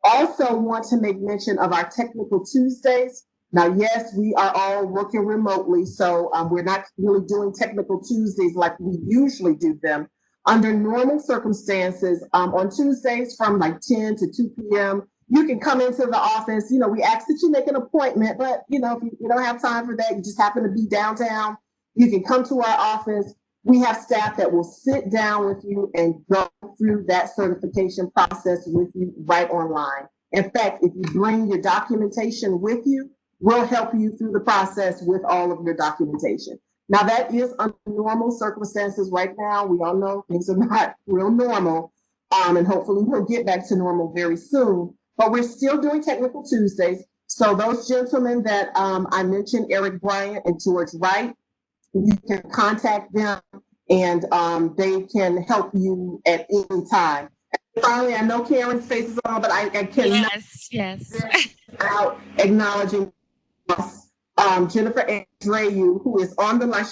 Also want to make mention of our Technical Tuesdays. Now, yes, we are all working remotely, so we're not really doing Technical Tuesdays like we usually do them. Under normal circumstances, on Tuesdays from like 10 to 2 p.m., you can come into the office. We ask that you make an appointment, but if you don't have time for that, you just happen to be downtown, you can come to our office. We have staff that will sit down with you and go through that certification process with you right online. In fact, if you bring your documentation with you, we'll help you through the process with all of your documentation. Now, that is under normal circumstances right now. We all know things are not real normal, and hopefully we'll get back to normal very soon. But we're still doing Technical Tuesdays. So those gentlemen that I mentioned, Eric Bryant and George Wright, you can contact them and they can help you at any time. And finally, I know Karen's face is on, but I cannot Yes. without acknowledging Jennifer Andreu, who is on the line.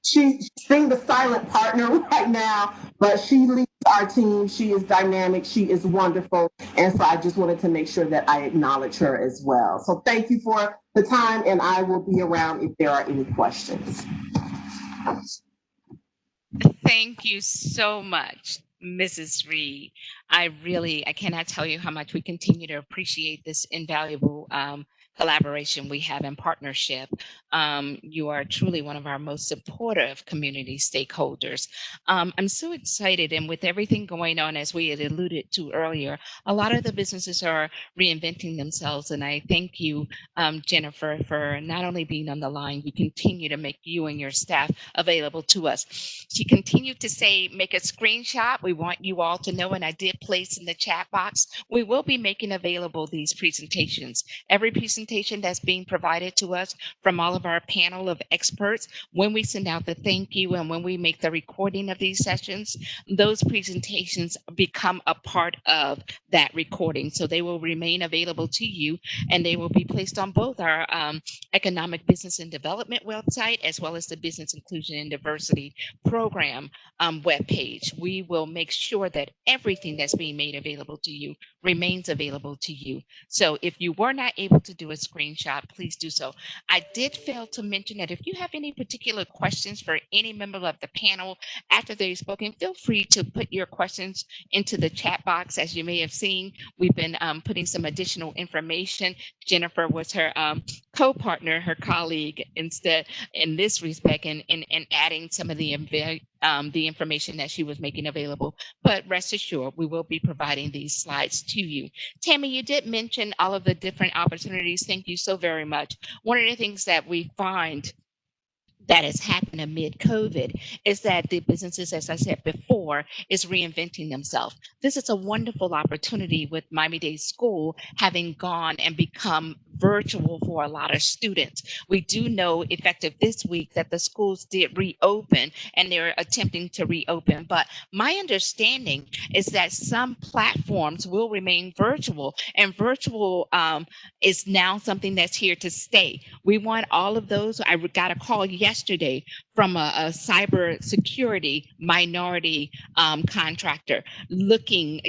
She's being the silent partner right now, but she leads our team. She is dynamic. She is wonderful. And so I just wanted to make sure that I acknowledge her as well. So thank you for the time, and I will be around if there are any questions. Thank you so much, Mrs. Reed. I cannot tell you how much we continue to appreciate this invaluable collaboration we have in partnership. You are truly one of our most supportive community stakeholders. I'm so excited, and with everything going on, as we had alluded to earlier, a lot of the businesses are reinventing themselves, and I thank you, Jennifer, for not only being on the line, you continue to make you and your staff available to us. She continued to say, make a screenshot. We want you all to know, and I did place in the chat box, we will be making available these presentations. Every presentation that's being provided to us from all of our panel of experts, when we send out the thank you and when we make the recording of these sessions, those presentations become a part of that recording. So they will remain available to you, and they will be placed on both our Economic Business and Development website, as well as the Business Inclusion and Diversity Program webpage. We will make sure that everything that's being made available to you remains available to you. So if you were not able to do a screenshot, please do so. I did fail to mention that if you have any particular questions for any member of the panel after they've spoken, feel free to put your questions into the chat box. As you may have seen, we've been putting some additional information. Jennifer was her co-partner, her colleague, instead in this respect, and adding some of the information that she was making available. But rest assured, we will be providing these slides to you. Tammy, you did mention all of the different opportunities. Thank you so very much. One of the things that we find that has happened amid COVID is that the businesses, as I said before, is reinventing themselves. This is a wonderful opportunity with Miami-Dade School having gone and become virtual for a lot of students. We do know effective this week that the schools did reopen and they're attempting to reopen. But my understanding is that some platforms will remain virtual, and virtual is now something that's here to stay. We want all of those. I got a call yesterday from a cyber security minority contractor looking,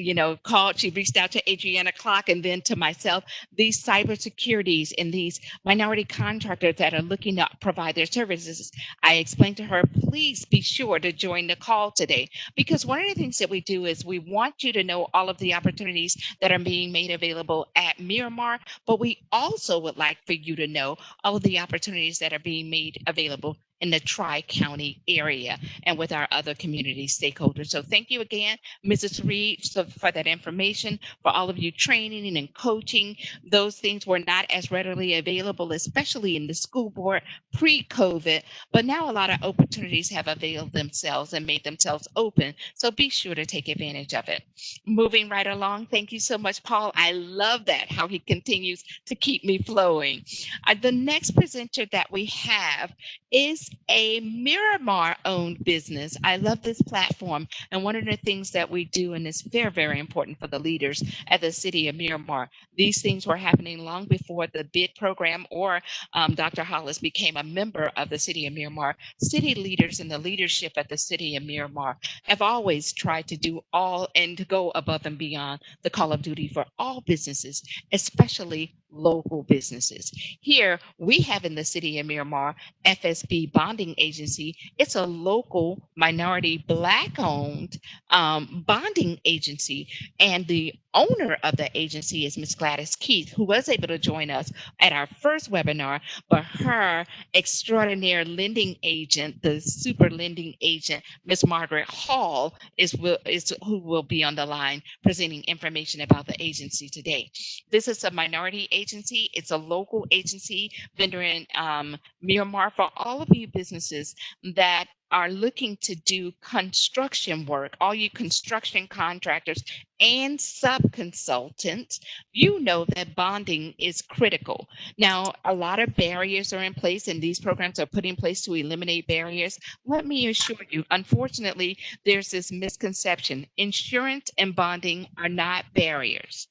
she reached out to Adriana Clark and then to myself, these cyber securities and these minority contractors that are looking to provide their services. I explained to her, please be sure to join the call today, because one of the things that we do is we want you to know all of the opportunities that are being made available at Miramar, but we also would like for you to know all of the opportunities that are being made available in the Tri-County area and with our other community stakeholders. So thank you again, Mrs. Reed, for that information, for all of you training and coaching. Those things were not as readily available, especially in the school board pre-COVID, but now a lot of opportunities have availed themselves and made themselves open. So be sure to take advantage of it. Moving right along, thank you so much, Paul. I love that, how he continues to keep me flowing. The next presenter that we have is a Miramar-owned business. I love this platform, and one of the things that we do, and it's very, very important for the leaders at the city of Miramar, these things were happening long before the bid program or Dr. Hollis became a member of the city of Miramar. City leaders and the leadership at the city of Miramar have always tried to do all and to go above and beyond the call of duty for all businesses, especially local businesses. Here we have in the city of Miramar, FSB Bonding Agency. It's a local minority Black owned bonding agency. And the owner of the agency is Ms. Gladys Keith, who was able to join us at our first webinar, but her extraordinary lending agent, the super lending agent, Ms. Margaret Hall, is who will be on the line presenting information about the agency today. This is a minority agency. It's a local agency vendor in Miramar for all of you businesses that are looking to do construction work, all you construction contractors and sub-consultants. You know that bonding is critical. Now, a lot of barriers are in place, and these programs are put in place to eliminate barriers. Let me assure you, unfortunately, there's this misconception. Insurance and bonding are not barriers.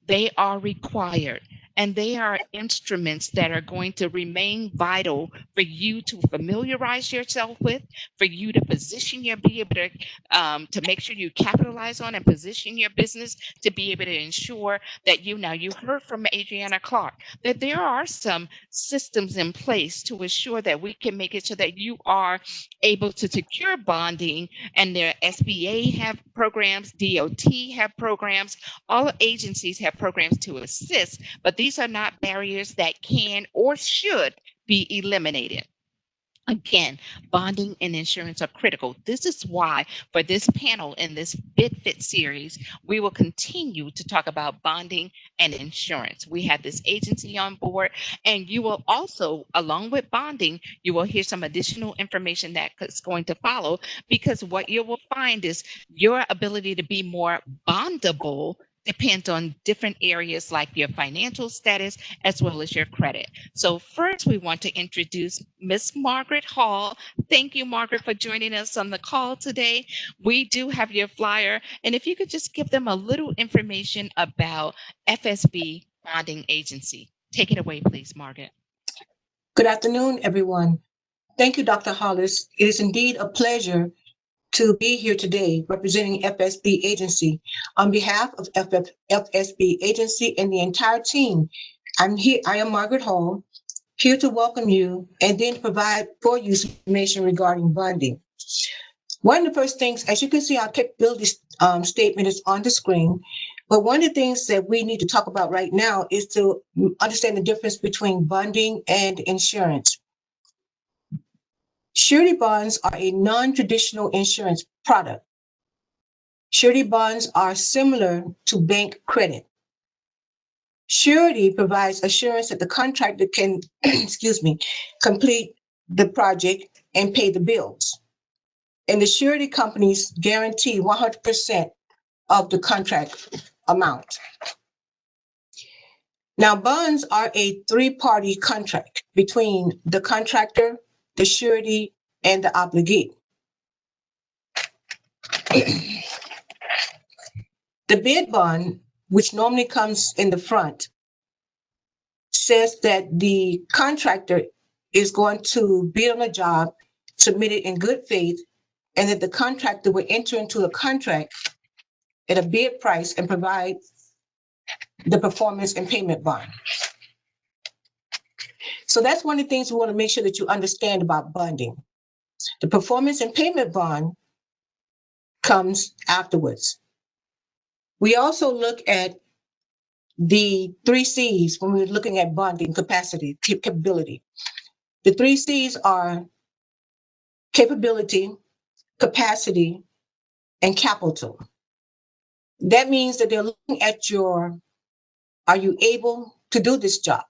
They are required, and they are instruments that are going to remain vital for you to familiarize yourself with, for you to position your, be able to make sure you capitalize on and position your business to be able to ensure that now you heard from Adriana Clark that there are some systems in place to ensure that we can make it so that you are able to secure bonding, and their SBA have programs, DOT have programs, all agencies have programs to assist, but these are not barriers that can or should be eliminated. Again, bonding and insurance are critical. This is why for this panel in this BitFit series, we will continue to talk about bonding and insurance. We have this agency on board, and you will also, along with bonding, you will hear some additional information that is going to follow, because what you will find is your ability to be more bondable depends on different areas like your financial status as well as your credit. So first, we want to introduce Miss Margaret Hall. Thank you, Margaret, for joining us on the call today. We do have your flyer, and if you could just give them a little information about FSB Bonding Agency. Take it away, please, Margaret. Good afternoon, everyone. Thank you, Dr. Hollis. It is indeed a pleasure to be here today representing FSB Agency. On behalf of FSB Agency and the entire team, I am Margaret Hall, here to welcome you and then provide for you some information regarding bonding. One of the first things, as you can see, our capability statement is on the screen. But one of the things that we need to talk about right now is to understand the difference between bonding and insurance. Surety bonds are a non-traditional insurance product. Surety bonds are similar to bank credit. Surety provides assurance that the contractor can, complete the project and pay the bills. And the surety companies guarantee 100% of the contract amount. Now, bonds are a three-party contract between the contractor, the surety, and the obligee. The bid bond, which normally comes in the front, says that the contractor is going to bid on a job, submit it in good faith, and that the contractor will enter into a contract at a bid price and provide the performance and payment bond. So that's one of the things we want to make sure that you understand about bonding. The performance and payment bond comes afterwards. We also look at the 3 C's when we're looking at bonding capacity, capability. The 3 C's are capability, capacity, and capital. That means that they're looking at are you able to do this job?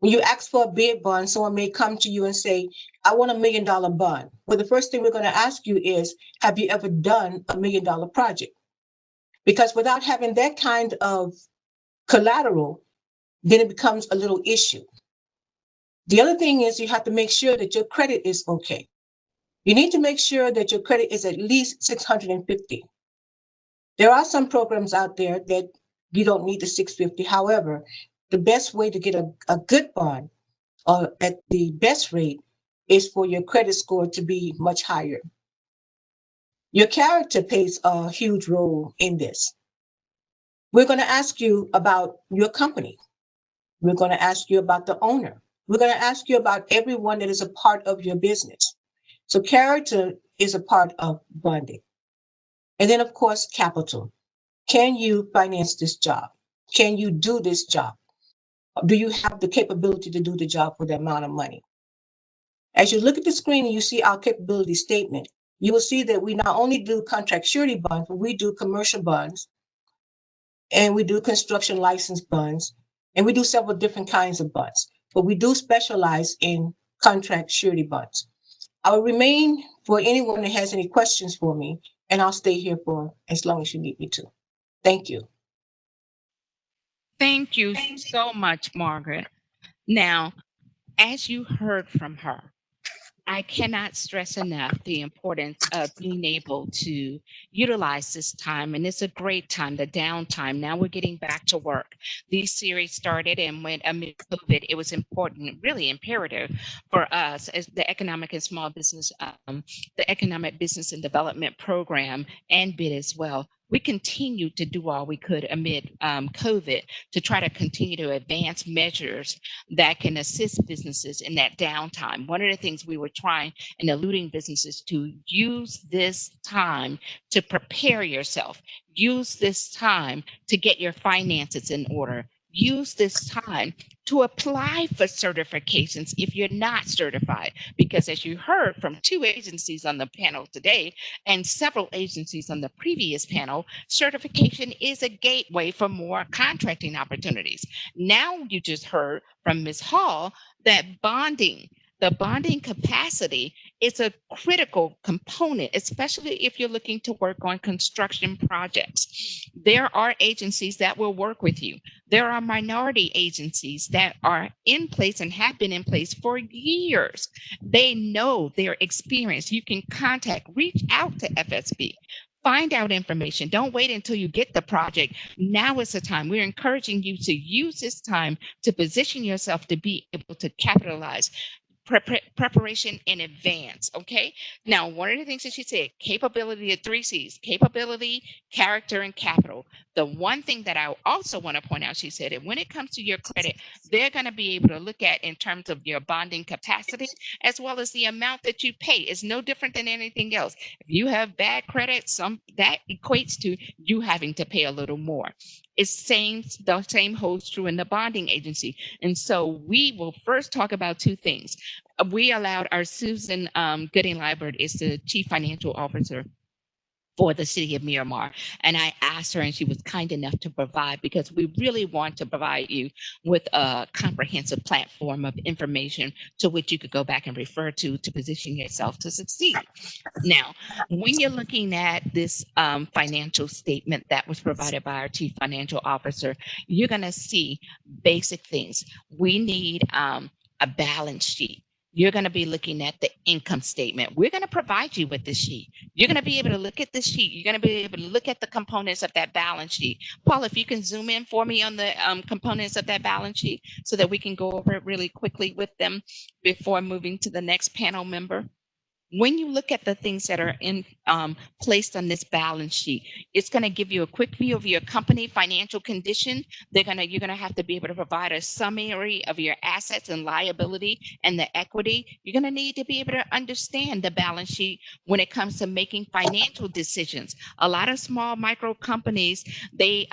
When you ask for a bid bond, someone may come to you and say, I want $1 million bond. Well, the first thing we're going to ask you is, have you ever done $1 million project? Because without having that kind of collateral, then it becomes a little issue. The other thing is you have to make sure that your credit is okay. You need to make sure that your credit is at least 650. There are some programs out there that you don't need the 650. However, the best way to get a good bond or at the best rate is for your credit score to be much higher. Your character plays a huge role in this. We're going to ask you about your company. We're going to ask you about the owner. We're going to ask you about everyone that is a part of your business. So character is a part of bonding. And then, of course, capital. Can you finance this job? Can you do this job? Do you have the capability to do the job for the amount of money? As you look at the screen and you see our capability statement, you will see that we not only do contract surety bonds, but we do commercial bonds, and we do construction license bonds, and we do several different kinds of bonds. But we do specialize in contract surety bonds. I will remain for anyone that has any questions for me, and I'll stay here for as long as you need me to. Thank you. Thank you so much, Margaret. Now, as you heard from her, I cannot stress enough the importance of being able to utilize this time. And it's a great time, the downtime. Now we're getting back to work. These series started, and when amid COVID, it was important, really imperative for us as the Economic and Small Business, the Economic Business and Development Program and BID as well. We continued to do all we could amid COVID to try to continue to advance measures that can assist businesses in that downtime. One of the things we were trying and eluding businesses to use this time to prepare yourself, use this time to get your finances in order, use this time to apply for certifications if you're not certified. Because as you heard from two agencies on the panel today and several agencies on the previous panel, certification is a gateway for more contracting opportunities. Now you just heard from Ms. Hall that the bonding capacity is a critical component, especially if you're looking to work on construction projects. There are agencies that will work with you. There are minority agencies that are in place and have been in place for years. They know their experience. You can reach out to FSB. Find out information. Don't wait until you get the project. Now is the time. We're encouraging you to use this time to position yourself to be able to capitalize. Preparation in advance. Okay. Now, one of the things that she said, capability of 3 C's: capability, character, and capital. The one thing that I also want to point out, she said, that when it comes to your credit, they're going to be able to look at in terms of your bonding capacity as well as the amount that you pay. It's no different than anything else. If you have bad credit, that equates to you having to pay a little more. The same holds true in the bonding agency. And so we will first talk about two things. We allowed our Susan Gooding-Liebert is the Chief Financial Officer for the city of Miramar. And I asked her, and she was kind enough to provide, because we really want to provide you with a comprehensive platform of information to which you could go back and refer to position yourself to succeed. Now, when you're looking at this financial statement that was provided by our Chief Financial Officer, you're going to see basic things. We need a balance sheet. You're going to be looking at the income statement. We're going to provide you with this sheet. You're going to be able to look at this sheet. You're going to be able to look at the components of that balance sheet. Paul, if you can zoom in for me on the components of that balance sheet so that we can go over it really quickly with them before moving to the next panel member. When you look at the things that are placed on this balance sheet, it's going to give you a quick view of your company financial condition. You're going to have to be able to provide a summary of your assets and liability and the equity. You're going to need to be able to understand the balance sheet when it comes to making financial decisions. A lot of small micro companies, they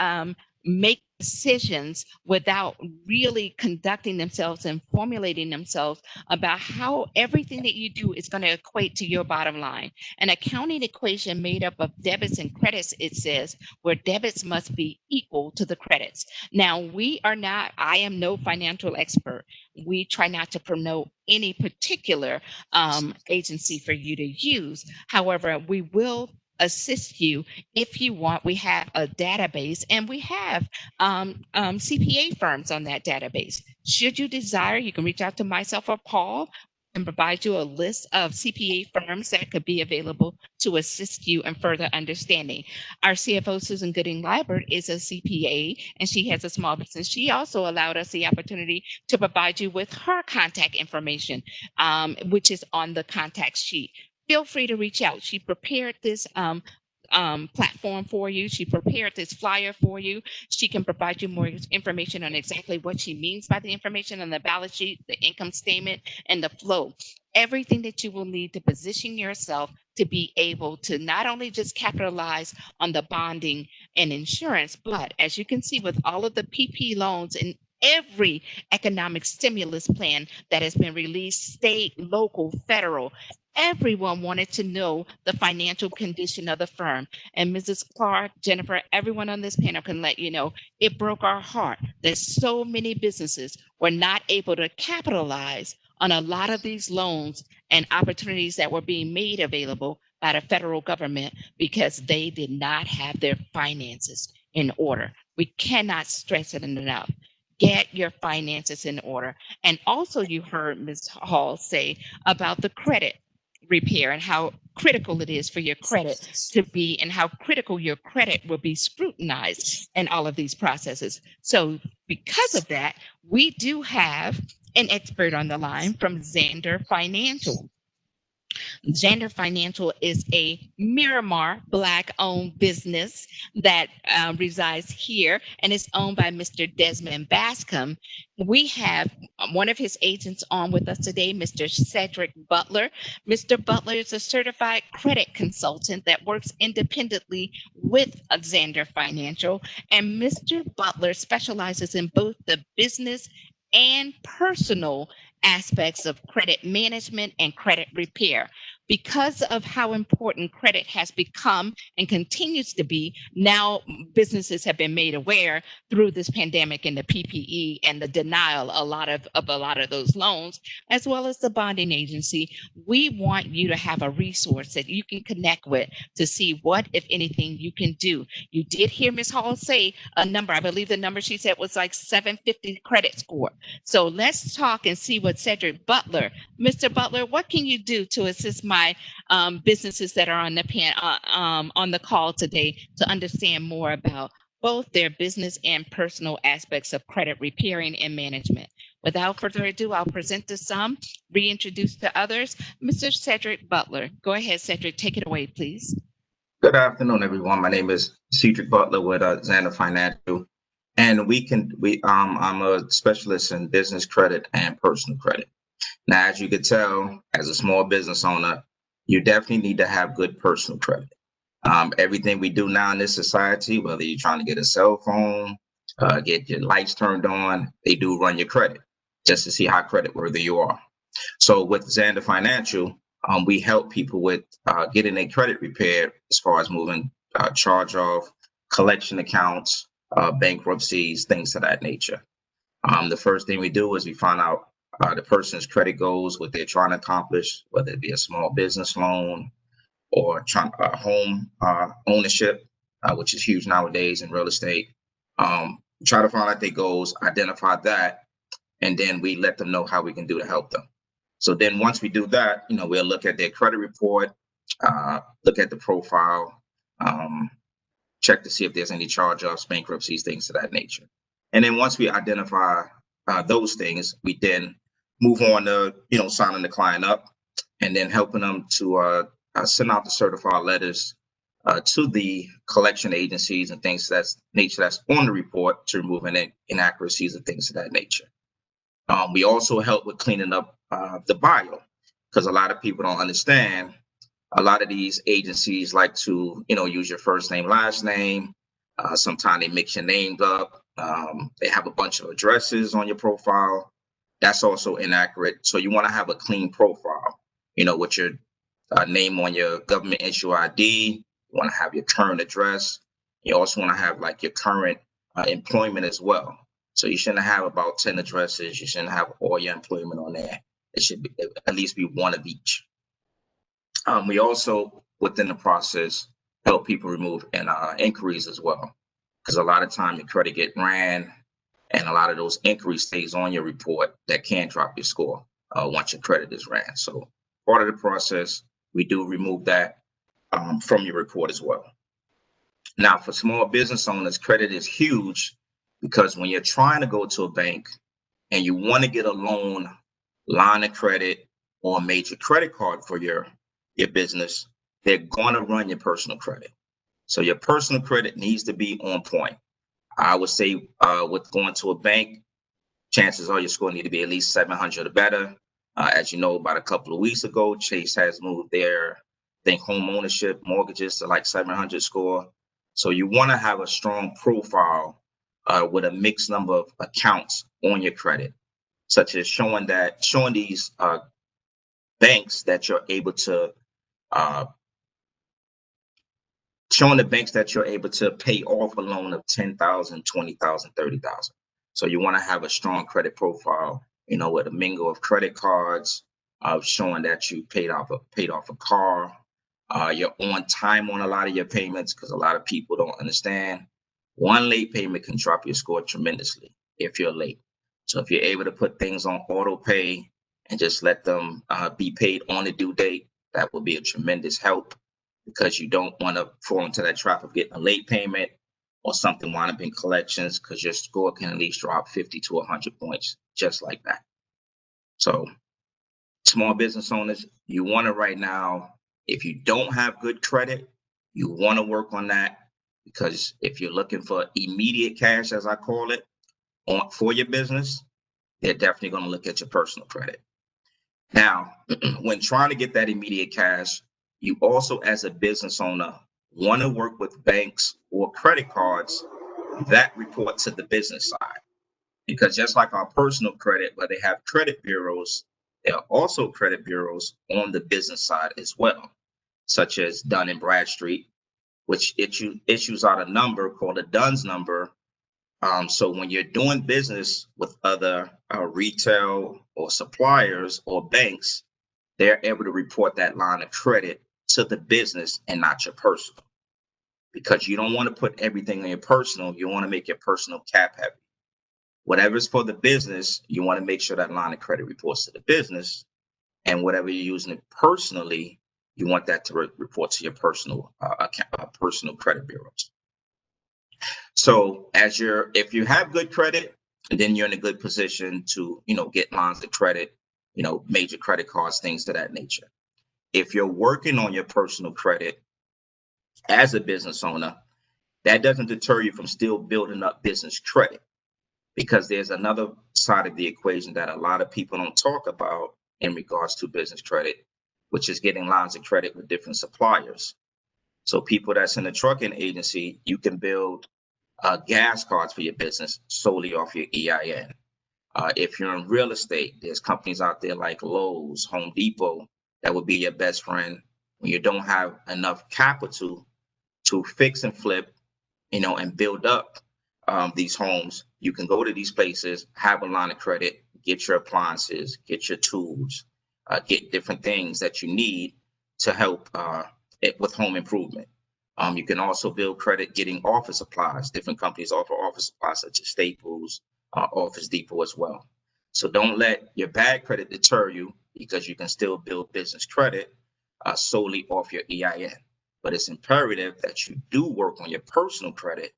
make decisions without really conducting themselves and formulating themselves about how everything that you do is going to equate to your bottom line. An accounting equation made up of debits and credits, it says, where debits must be equal to the credits. Now, I am no financial expert. We try not to promote any particular agency for you to use. However, we will assist you if you want. We have a database, and we have CPA firms on that database. Should you desire, you can reach out to myself or Paul and provide you a list of CPA firms that could be available to assist you in further understanding. Our CFO, Susan Gooding-Liebert, is a CPA, and she has a small business. She also allowed us the opportunity to provide you with her contact information, which is on the contact sheet. Feel free to reach out. She prepared this platform for you. She prepared this flyer for you. She can provide you more information on exactly what she means by the information on the balance sheet, the income statement, and the flow. Everything that you will need to position yourself to be able to not only just capitalize on the bonding and insurance, but as you can see with all of the PP loans and every economic stimulus plan that has been released, state, local, federal, everyone wanted to know the financial condition of the firm. And Mrs. Clark, Jennifer, everyone on this panel can let you know it broke our heart that so many businesses were not able to capitalize on a lot of these loans and opportunities that were being made available by the federal government because they did not have their finances in order. We cannot stress it enough. Get your finances in order. And also, you heard Ms. Hall say about the credit repair and how critical it is for your credit to be and how critical your credit will be scrutinized in all of these processes. So, because of that, we do have an expert on the line from Xander Financial. Xander Financial is a Miramar Black-owned business that resides here and is owned by Mr. Desmond Bascom. We have one of his agents on with us today, Mr. Cedric Butler. Mr. Butler is a certified credit consultant that works independently with Xander Financial, and Mr. Butler specializes in both the business and personal aspects of credit management and credit repair. Because of how important credit has become and continues to be, now businesses have been made aware through this pandemic and the PPE and the denial a lot of those loans, as well as the bonding agency. We want you to have a resource that you can connect with to see what, if anything, you can do. You did hear Ms. Hall say a number. I believe the number she said was like 750 credit score. So let's talk and see what Cedric Butler, Mr. Butler, what can you do to assist my businesses that are on the call today to understand more about both their business and personal aspects of credit repairing and management? Without further ado, I'll present to some, reintroduce to others. Mr. Cedric Butler, go ahead, Cedric, take it away, please. Good afternoon, everyone. My name is Cedric Butler with Xander Financial, and I'm a specialist in business credit and personal credit. Now, as you could tell, as a small business owner, you definitely need to have good personal credit. Everything we do now in this society, whether you're trying to get a cell phone, get your lights turned on, they do run your credit just to see how credit worthy you are. So with Xander Financial, we help people with getting their credit repaired as far as moving charge off, collection accounts, bankruptcies, things of that nature. The first thing we do is we find out the person's credit goals, what they're trying to accomplish, whether it be a small business loan or home ownership, which is huge nowadays in real estate. Try to find out their goals, identify that, and then we let them know how we can do to help them. So then once we do that, we'll look at their credit report, look at the profile, check to see if there's any charge-offs, bankruptcies, things of that nature. And then once we identify those things, we then move on to, signing the client up and then helping them to send out the certified letters to the collection agencies and things that's on the report to remove any inaccuracies and things of that nature. We also help with cleaning up the bio, because a lot of people don't understand. A lot of these agencies like to, use your first name, last name. Sometimes they mix your names up. They have a bunch of addresses on your profile. That's also inaccurate. So you want to have a clean profile, with your name on your government issue ID. You want to have your current address. You also want to have like your current employment as well. So you shouldn't have about 10 addresses. You shouldn't have all your employment on there. It should be at least be one of each. We also, within the process, help people remove inquiries as well, because a lot of time your credit get ran, and a lot of those inquiries stays on your report that can drop your score once your credit is ran. So part of the process, we do remove that from your report as well. Now, for small business owners, credit is huge, because when you're trying to go to a bank and you want to get a loan, line of credit, or a major credit card for your business, they're going to run your personal credit. So your personal credit needs to be on point. I would say with going to a bank, chances are your score need to be at least 700 or better. As you know, about a couple of weeks ago, Chase has moved their, I think, home ownership mortgages to like 700 score. So you want to have a strong profile with a mixed number of accounts on your credit, such as showing these banks that you're able to uh, showing the banks that you're able to pay off a loan of 10,000, 20,000, 30,000. So you want to have a strong credit profile, with a mingle of credit cards, of showing that you paid off a car. You're on time on a lot of your payments, because a lot of people don't understand. One late payment can drop your score tremendously if you're late. So if you're able to put things on auto pay and just let them be paid on the due date, that will be a tremendous help, because you don't want to fall into that trap of getting a late payment or something wind up in collections, because your score can at least drop 50 to 100 points just like that. So small business owners, you want to right now, if you don't have good credit, you want to work on that, because if you're looking for immediate cash, as I call it, for your business, they're definitely going to look at your personal credit. Now, when trying to get that immediate cash, you also, as a business owner, want to work with banks or credit cards that report to the business side. Because just like our personal credit, where they have credit bureaus, there are also credit bureaus on the business side as well, such as Dun & Bradstreet, which issues out a number called a DUNS number. So when you're doing business with other retail or suppliers or banks, they're able to report that line of credit to the business and not your personal, because you don't want to put everything on your personal. You want to make your personal cap heavy. Whatever's for the business, you want to make sure that line of credit reports to the business, and whatever you're using it personally, you want that to report to your personal personal credit bureaus. So if you have good credit, then you're in a good position to, get lines of credit, major credit cards, things of that nature. If you're working on your personal credit as a business owner, that doesn't deter you from still building up business credit, because there's another side of the equation that a lot of people don't talk about in regards to business credit, which is getting lines of credit with different suppliers. So people that's in a trucking agency, you can build gas cards for your business solely off your EIN. If you're in real estate, there's companies out there like Lowe's, Home Depot, that would be your best friend when you don't have enough capital to fix and flip, and build up these homes. You can go to these places, have a line of credit, get your appliances, get your tools, get different things that you need to help with home improvement. You can also build credit getting office supplies. Different companies offer office supplies such as Staples, Office Depot as well. So don't let your bad credit deter you, because you can still build business credit solely off your EIN. But it's imperative that you do work on your personal credit,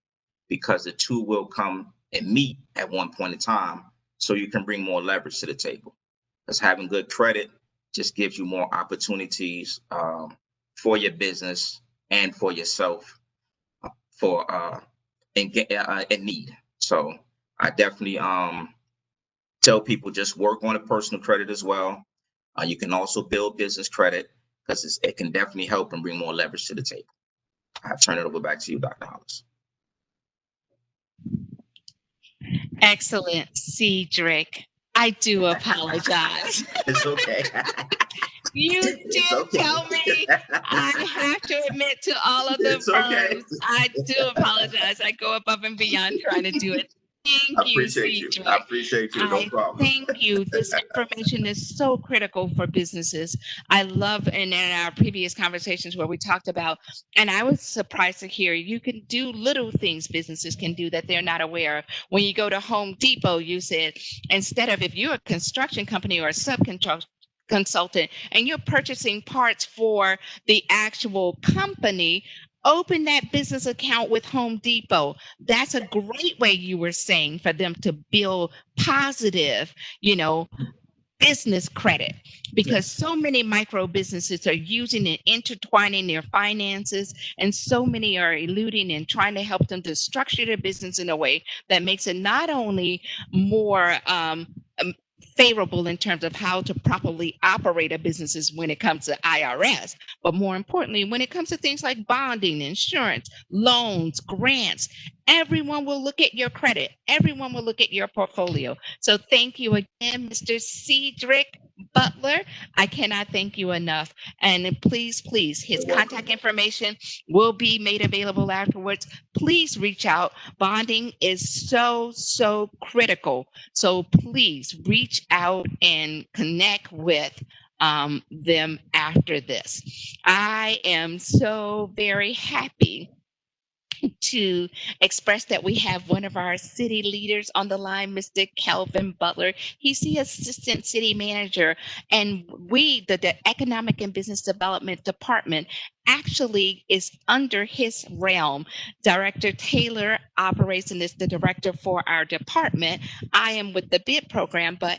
because the two will come and meet at one point in time, so you can bring more leverage to the table. Because having good credit just gives you more opportunities for your business and for yourself in need. So I definitely tell people, just work on a personal credit as well. You can also build business credit, because it can definitely help and bring more leverage to the table. I turn it over back to you, Dr. Hollis. Excellent, Cedric. I do apologize. It's okay. You It's did okay. tell me. I have to admit to all of the It's okay. verbs. I do apologize. I go above and beyond trying to do it. Thank I you, appreciate you. Cedric. I appreciate you. No I problem. thank you. This information is so critical for businesses. I love, and in our previous conversations where we talked about, and I was surprised to hear you can do little things businesses can do that they're not aware of. When you go to Home Depot, you said, instead of, if you're a construction company or a subcontractor consultant and you're purchasing parts for the actual company, open that business account with Home Depot. That's a great way, you were saying, for them to build positive, you know, business credit, because Yes. so many micro businesses are using and intertwining their finances, and so many are eluding and trying to help them to structure their business in a way that makes it not only more um, favorable in terms of how to properly operate a business when it comes to IRS, but more importantly, when it comes to things like bonding, insurance, loans, grants, everyone will look at your credit. Everyone will look at your portfolio. So thank you again, Mr. Cedric Butler. I cannot thank you enough. And please, please, his contact information will be made available afterwards. Please reach out. Bonding is so, so critical. So please reach out and connect with them after this. I am so very happy to express that we have one of our city leaders on the line, Mr. Kelvin Butler. He's the assistant city manager, and we, the Economic and Business Development Department, actually is under his realm. Director Taylor operates and is the director for our department. I am with the bid program, but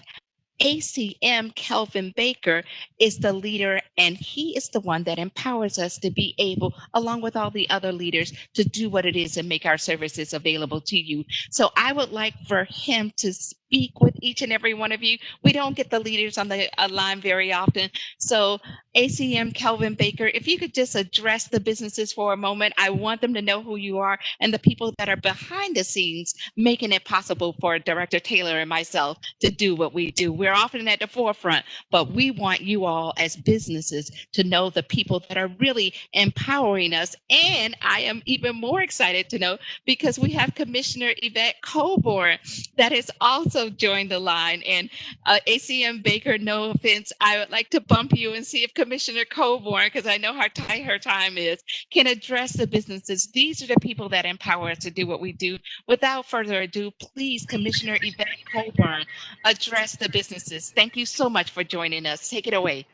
ACM Kelvin Baker is the leader, and he is the one that empowers us to be able, along with all the other leaders, to do what it is and make our services available to you. So I would like for him to speak with each and every one of you. We don't get the leaders on the line very often. So ACM Kelvin Baker, if you could just address the businesses for a moment, I want them to know who you are and the people that are behind the scenes making it possible for Director Taylor and myself to do what we do. We're often at the forefront, but we want you all as businesses to know the people that are really empowering us. And I am even more excited to know because we have Commissioner Yvette Coburn that has also joined the line. And ACM Baker, no offense, I would like to bump you and see if Commissioner Coburn, because I know how tight her time is, can address the businesses. These are the people that empower us to do what we do. Without further ado, please, Commissioner Yvette Coburn, address the businesses. Thank you so much for joining us. Take it away.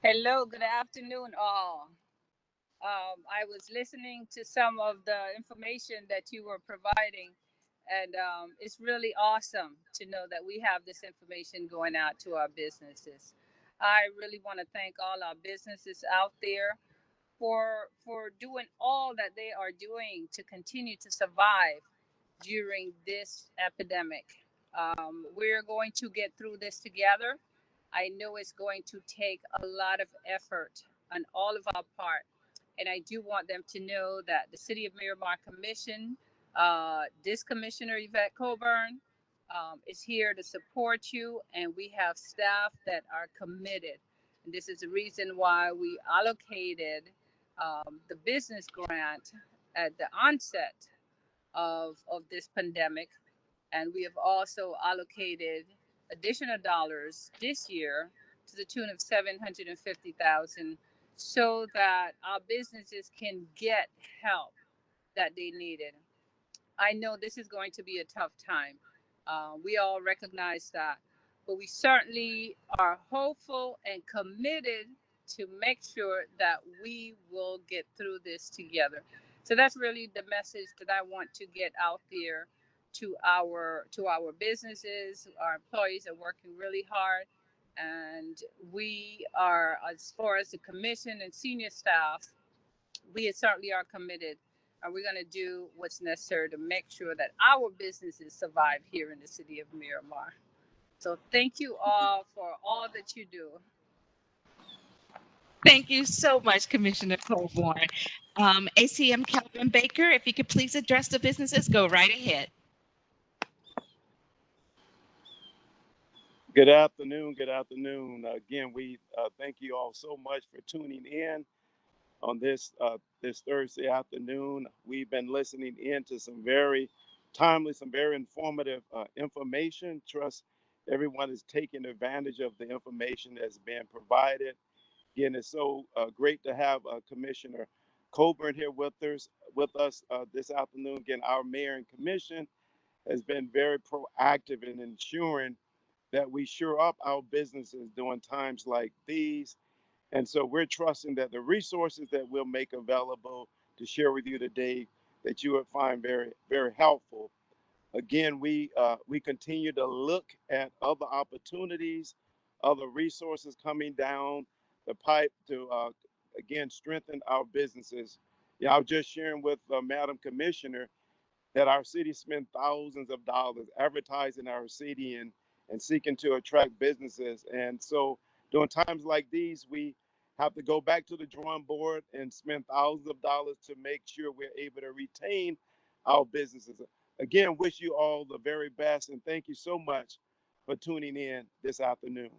Hello, good afternoon, all. I was listening to some of the information that you were providing, and it's really awesome to know that we have this information going out to our businesses. I really want to thank all our businesses out there for doing all that they are doing to continue to survive during this epidemic. We're going to get through this together. I know it's going to take a lot of effort on all of our part. And I do want them to know that the City of Miramar Commission, this Commissioner Yvette Coburn, is here to support you, and we have staff that are committed. And this is the reason why we allocated the business grant at the onset of this pandemic, and we have also allocated additional dollars this year to the tune of 750,000 so that our businesses can get help that they needed. I know this is going to be a tough time. We all recognize that, but we certainly are hopeful and committed to make sure that we will get through this together. So that's really the message that I want to get out there to our businesses. Our employees are working really hard, and we are, as far as the commission and senior staff, we certainly are committed, and we're going to do what's necessary to make sure that our businesses survive here in the city of Miramar. So thank you all for all that you do. Thank you so much, Commissioner Coburn. ACM Kelvin Baker, if you could please address the businesses, go right ahead. Good afternoon. Good afternoon. Again, we thank you all so much for tuning in on this Thursday afternoon. We've been listening in to some very timely, some very informative information. Trust everyone is taking advantage of the information that's been provided. Again, it's so great to have Commissioner Coburn here with us this afternoon. Again, our mayor and commission has been very proactive in ensuring that we shore up our businesses during times like these. And so we're trusting that the resources that we'll make available to share with you today, that you would find very, very helpful. Again, we continue to look at other opportunities, other resources coming down the pipe to again strengthen our businesses. Yeah, I was just sharing with Madam Commissioner that our city spent thousands of dollars advertising our city and seeking to attract businesses. And so during times like these, we have to go back to the drawing board and spend thousands of dollars to make sure we're able to retain our businesses. Again, wish you all the very best and thank you so much for tuning in this afternoon.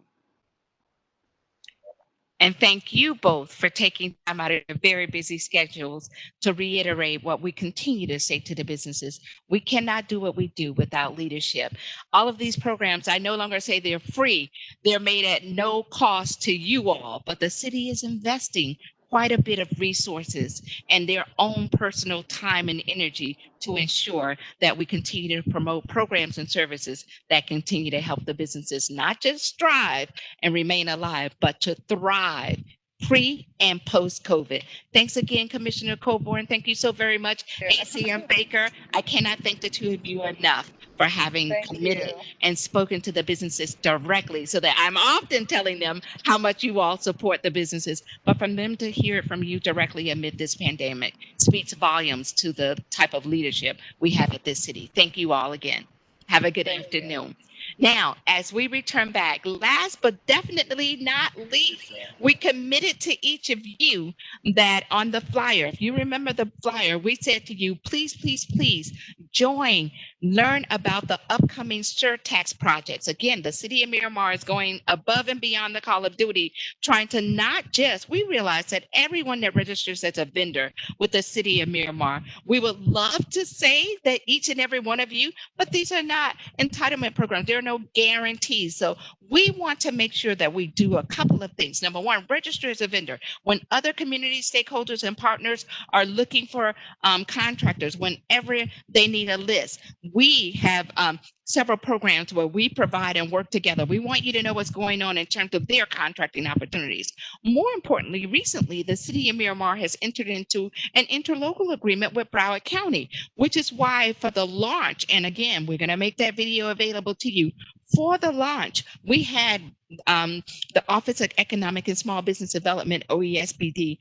And thank you both for taking time out of your very busy schedules to reiterate what we continue to say to the businesses. We cannot do what we do without leadership. All of these programs, I no longer say they're free. They're made at no cost to you all, but the city is investing quite a bit of resources and their own personal time and energy to ensure that we continue to promote programs and services that continue to help the businesses not just strive and remain alive, but to thrive pre and post COVID. Thanks again, Commissioner Coburn. Thank you so very much, ACM Baker. I cannot thank the two of you enough for having Thank committed you. and spoken to the businesses directly so that I'm often telling them how much you all support the businesses, but from them to hear it from you directly amid this pandemic speaks volumes to the type of leadership we have at this city. Thank you all again. Have a good afternoon. Now, as we return back, last but definitely not least, we committed to each of you that on the flyer, if you remember the flyer, we said to you, please, please, please join, learn about the upcoming Surtax projects. Again, the city of Miramar is going above and beyond the call of duty, trying to not just, we realize that everyone that registers as a vendor with the city of Miramar, we would love to say that each and every one of you, but these are not entitlement programs. There are no guarantees. So we want to make sure that we do a couple of things. Number one, register as a vendor. When other community stakeholders and partners are looking for contractors, whenever they need a list, we have several programs where we provide and work together. We want you to know what's going on in terms of their contracting opportunities. More importantly, recently, the city of Miramar has entered into an interlocal agreement with Broward County, which is why for the launch, and again, we're going to make that video available to you. For the launch, we had the Office of Economic and Small Business Development, OESBD,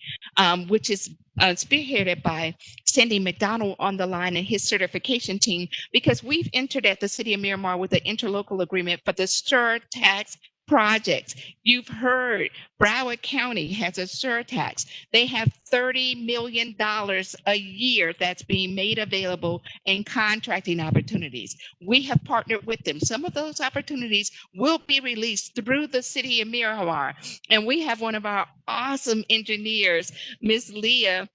which is spearheaded by Sandy McDonald on the line and his certification team, because we've entered at the city of Miramar with an interlocal agreement for the Surtax projects. You've heard Broward County has a surtax. They have $30 million a year that's being made available in contracting opportunities. We have partnered with them. Some of those opportunities will be released through the city of Miramar. And we have one of our awesome engineers, Miss Leah,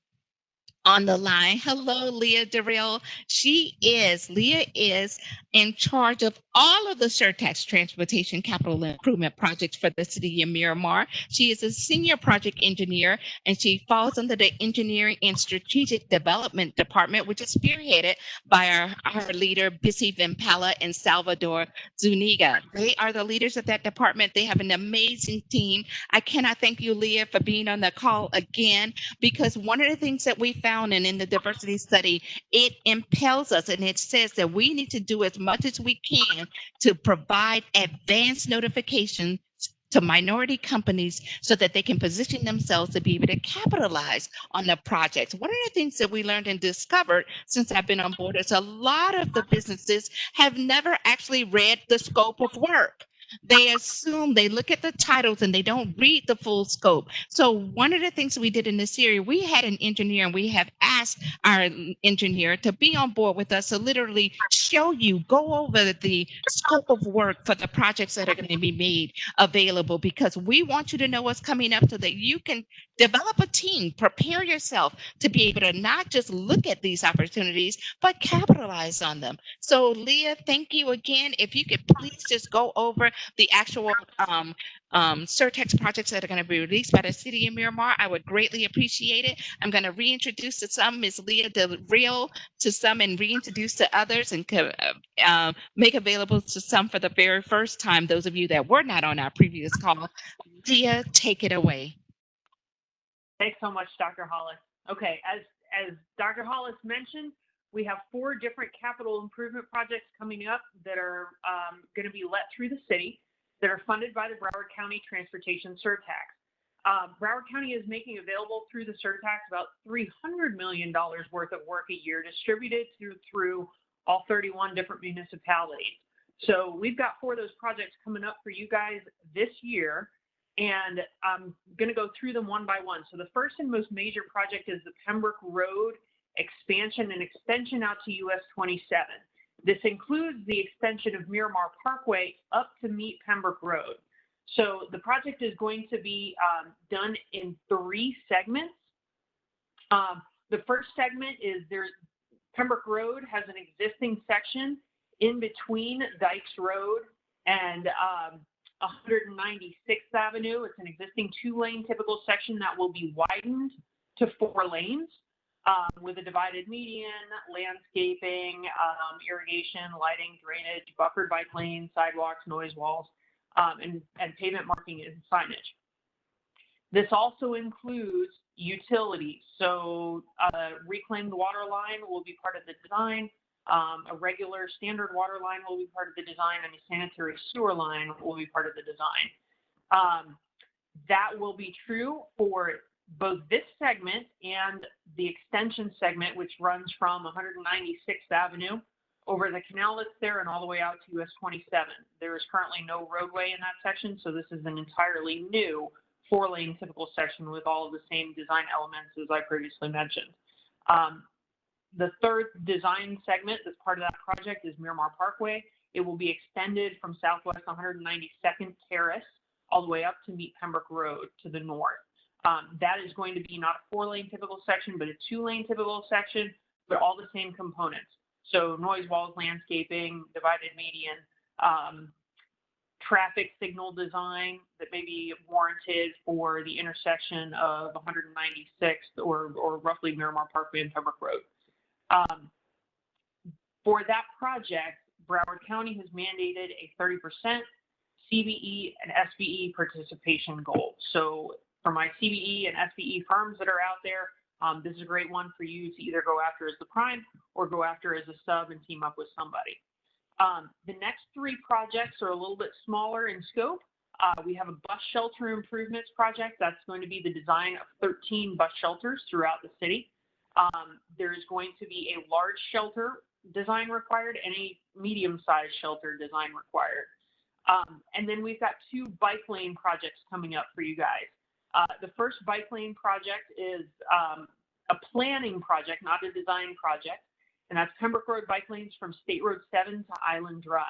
on the line. Hello, Leah Darrell. Leah is in charge of all of the Surtax transportation capital improvement projects for the city of Miramar. She is a senior project engineer and she falls under the engineering and strategic development department, which is spearheaded by our leader, Bissy Vimpala and Salvador Zuniga. They are the leaders of that department. They have an amazing team. I cannot thank you, Leah, for being on the call again, because one of the things that we found and in the diversity study, it impels us and it says that we need to do as much as we can to provide advance notification to minority companies so that they can position themselves to be able to capitalize on the projects. One of the things that we learned and discovered since I've been on board is a lot of the businesses have never actually read the scope of work. They assume, they look at the titles and they don't read the full scope. So one of the things we did in this series, we had an engineer and we have asked our engineer to be on board with us to literally show you, go over the scope of work for the projects that are going to be made available, because we want you to know what's coming up so that you can develop a team, prepare yourself to be able to not just look at these opportunities, but capitalize on them. So Leah, thank you again. If you could please just go over the actual Surtax projects that are going to be released by the city of Miramar, I would greatly appreciate it. I'm going to reintroduce to some Ms. Leah Del Rio, to some, and reintroduce to others, and make available to some for the very first time, those of you that were not on our previous call. Leah, take it away. Thanks so much, Dr. Hollis. Okay, as Dr. Hollis mentioned, We have 4 different capital improvement projects coming up that are going to be let through the city that are funded by the Broward County Transportation Surtax. Broward County is making available through the Surtax about $300 million worth of work a year distributed through all 31 different municipalities. So we've got 4 of those projects coming up for you guys this year, and I'm going to go through them one by one. So the first and most major project is the Pembroke Road expansion and extension out to US 27. This includes the extension of Miramar Parkway up to meet Pembroke Road. So the project is going to be done in 3 segments. The first segment is Pembroke Road has an existing section in between Dykes Road and 196th Avenue. It's an existing 2-lane typical section that will be widened to 4 lanes with a divided median, landscaping, irrigation, lighting, drainage, buffered bike lanes, sidewalks, noise walls, and pavement marking and signage. This also includes utilities. So reclaimed water line will be part of the design. A regular standard water line will be part of the design, and a sanitary sewer line will be part of the design. That will be true for both this segment and the extension segment, which runs from 196th Avenue over the canal that's there and all the way out to US 27. There is currently no roadway in that section, so this is an entirely new 4-lane typical section with all of the same design elements as I previously mentioned. The third design segment that's part of that project is Miramar Parkway. It will be extended from Southwest 192nd Terrace all the way up to meet Pembroke Road to the north. That is going to be not a 4-lane typical section, but a 2-lane typical section, but all the same components. So noise walls, landscaping, divided median, traffic signal design that may be warranted for the intersection of 196th or roughly Miramar Parkway and Pembroke Road. For that project, Broward County has mandated a 30% CBE and SBE participation goal. So for my CBE and SBE firms that are out there, this is a great one for you to either go after as the prime or go after as a sub and team up with somebody. The next 3 projects are a little bit smaller in scope. We have a bus shelter improvements project. That's going to be the design of 13 bus shelters throughout the city. There's going to be a large shelter design required and a medium-sized shelter design required. And then we've got 2 bike lane projects coming up for you guys. The first bike lane project is a planning project, not a design project, and that's Pembroke Road bike lanes from State Road 7 to Island Drive.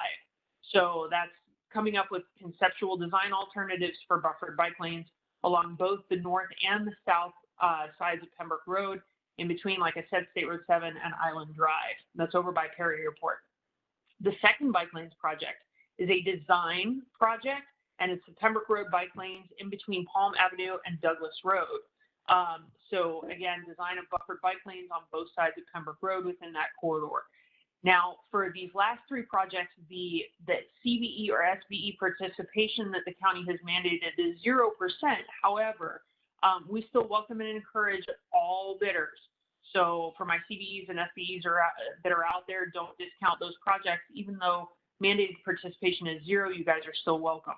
So that's coming up with conceptual design alternatives for buffered bike lanes along both the north and the south sides of Pembroke Road, in between, like I said, State Road 7 and Island Drive. That's over by Perry Airport. The second bike lanes project is a design project, and it's the Pembroke Road bike lanes in between Palm Avenue and Douglas Road. So again, design of buffered bike lanes on both sides of Pembroke Road within that corridor. Now, for these last 3 projects, the CBE or SBE participation that the county has mandated is 0%. However, we still welcome and encourage all bidders. So for my CBEs and SBEs that are out there, don't discount those projects. Even though mandated participation is 0, you guys are still welcome.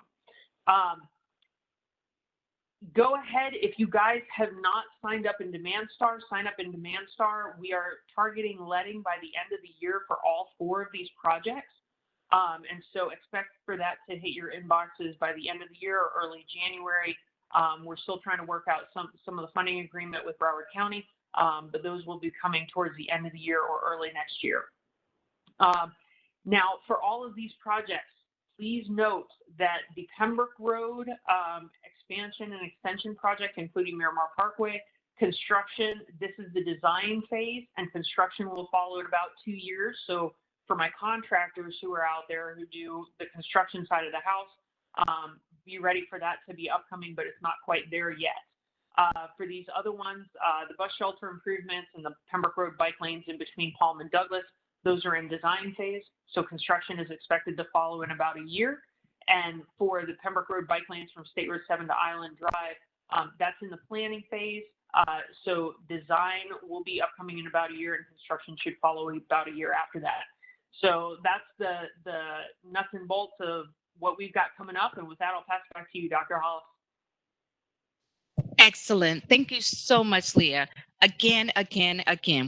Go ahead, if you guys have not signed up in DemandStar, sign up in DemandStar. We are targeting letting by the end of the year for all 4 of these projects. And so expect for that to hit your inboxes by the end of the year or early January. We're still trying to work out some of the funding agreement with Broward County, but those will be coming towards the end of the year or early next year. Now, for all of these projects, please note that the Pembroke Road expansion and extension project, including Miramar Parkway, construction, this is the design phase, and construction will follow in about 2 years. So for my contractors who are out there who do the construction side of the house, be ready for that to be upcoming, but it's not quite there yet. For these other ones, the bus shelter improvements and the Pembroke Road bike lanes in between Palm and Douglas, those are in design phase. So construction is expected to follow in about a year. And for the Pembroke Road bike lanes from State Road 7 to Island Drive, that's in the planning phase. So design will be upcoming in about a year, and construction should follow about a year after that. So that's the nuts and bolts of what we've got coming up. And with that, I'll pass it back to you, Dr. Hollis. Excellent. Thank you so much, Leah. Again,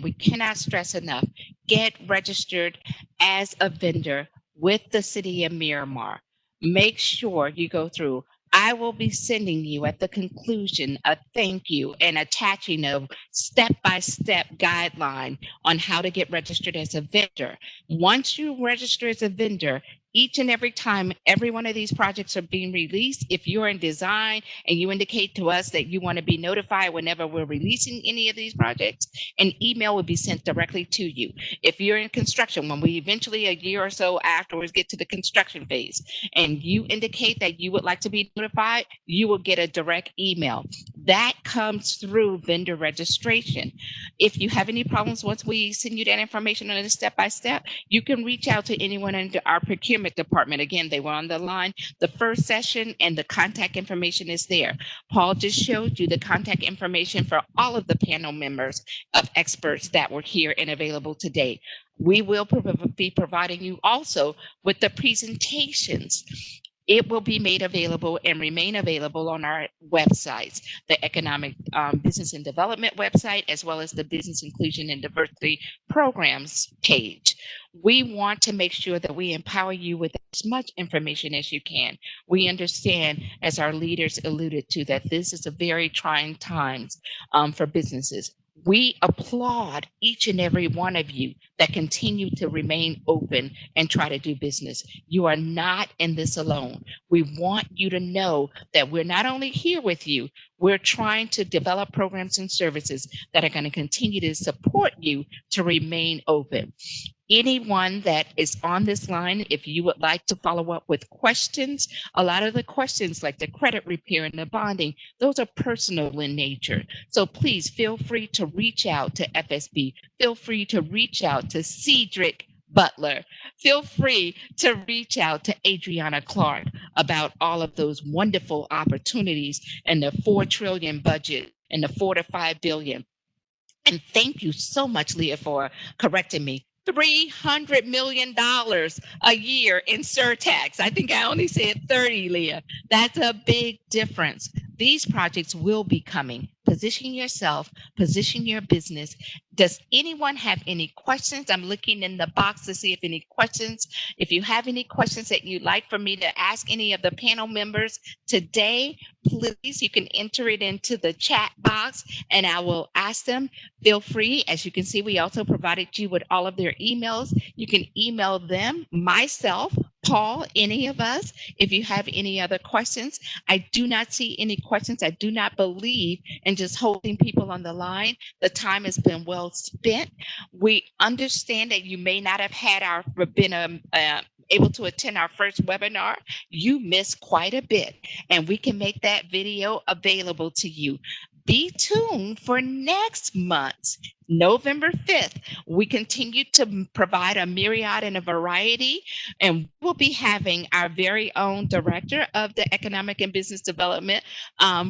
we cannot stress enough. Get registered as a vendor with the city of Miramar. Make sure you go through. I will be sending you at the conclusion a thank you and attaching a step-by-step guideline on how to get registered as a vendor. Once you register as a vendor, each and every time every one of these projects are being released, if you're in design and you indicate to us that you want to be notified whenever we're releasing any of these projects, an email will be sent directly to you. If you're in construction, when we eventually a year or so afterwards get to the construction phase and you indicate that you would like to be notified, you will get a direct email. That comes through vendor registration. If you have any problems once we send you that information on a step-by-step, you can reach out to anyone in our procurement department. Again, they were on the line the first session and the contact information is there. Paul just showed you the contact information for all of the panel members of experts that were here and available today. We will be providing you also with the presentations. It will be made available and remain available on our websites, the Economic Business and Development website, as well as the Business Inclusion and Diversity Programs page. We want to make sure that we empower you with as much information as you can. We understand, as our leaders alluded to, that this is a very trying times for businesses. We applaud each and every one of you that continue to remain open and try to do business. You are not in this alone. We want you to know that we're not only here with you, we're trying to develop programs and services that are going to continue to support you to remain open. Anyone that is on this line, if you would like to follow up with questions, a lot of the questions like the credit repair and the bonding, those are personal in nature. So please feel free to reach out to FSB. Feel free to reach out to Cedric Butler. Feel free to reach out to Adriana Clark about all of those wonderful opportunities and the 4 trillion budget and the 4 to 5 billion. And thank you so much, Leah, for correcting me. $300 million a year in Surtax. I think I only said 30, Leah. That's a big difference. These projects will be coming. Position yourself, position your business. Does anyone have any questions? I'm looking in the box to see if any questions. If you have any questions that you'd like for me to ask any of the panel members today, please, you can enter it into the chat box and I will ask them. Feel free. As you can see, we also provided you with all of their emails. You can email them, myself, Paul, any of us, if you have any other questions. I do not see any questions. I do not believe in just holding people on the line. The time has been well spent. We understand that you may not have had been able to attend our first webinar. You missed quite a bit, and we can make that video available to you. Be tuned for next month, November 5th. We continue to provide a myriad and a variety, and we'll be having our very own director of the Economic and Business Development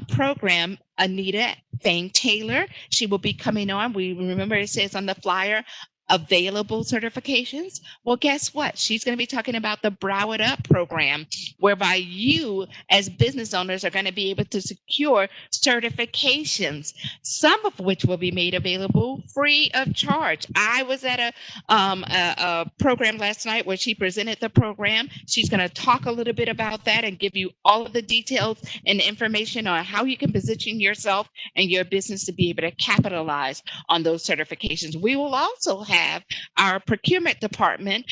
program, Anita Fang Taylor. She will be coming on. We remember it says on the flyer, available certifications. Well, guess what? She's going to be talking about the Brow It Up program, whereby you as business owners are going to be able to secure certifications, some of which will be made available free of charge. I was at a program last night where she presented the program. She's going to talk a little bit about that and give you all of the details and information on how you can position yourself and your business to be able to capitalize on those certifications. We will also have our procurement department,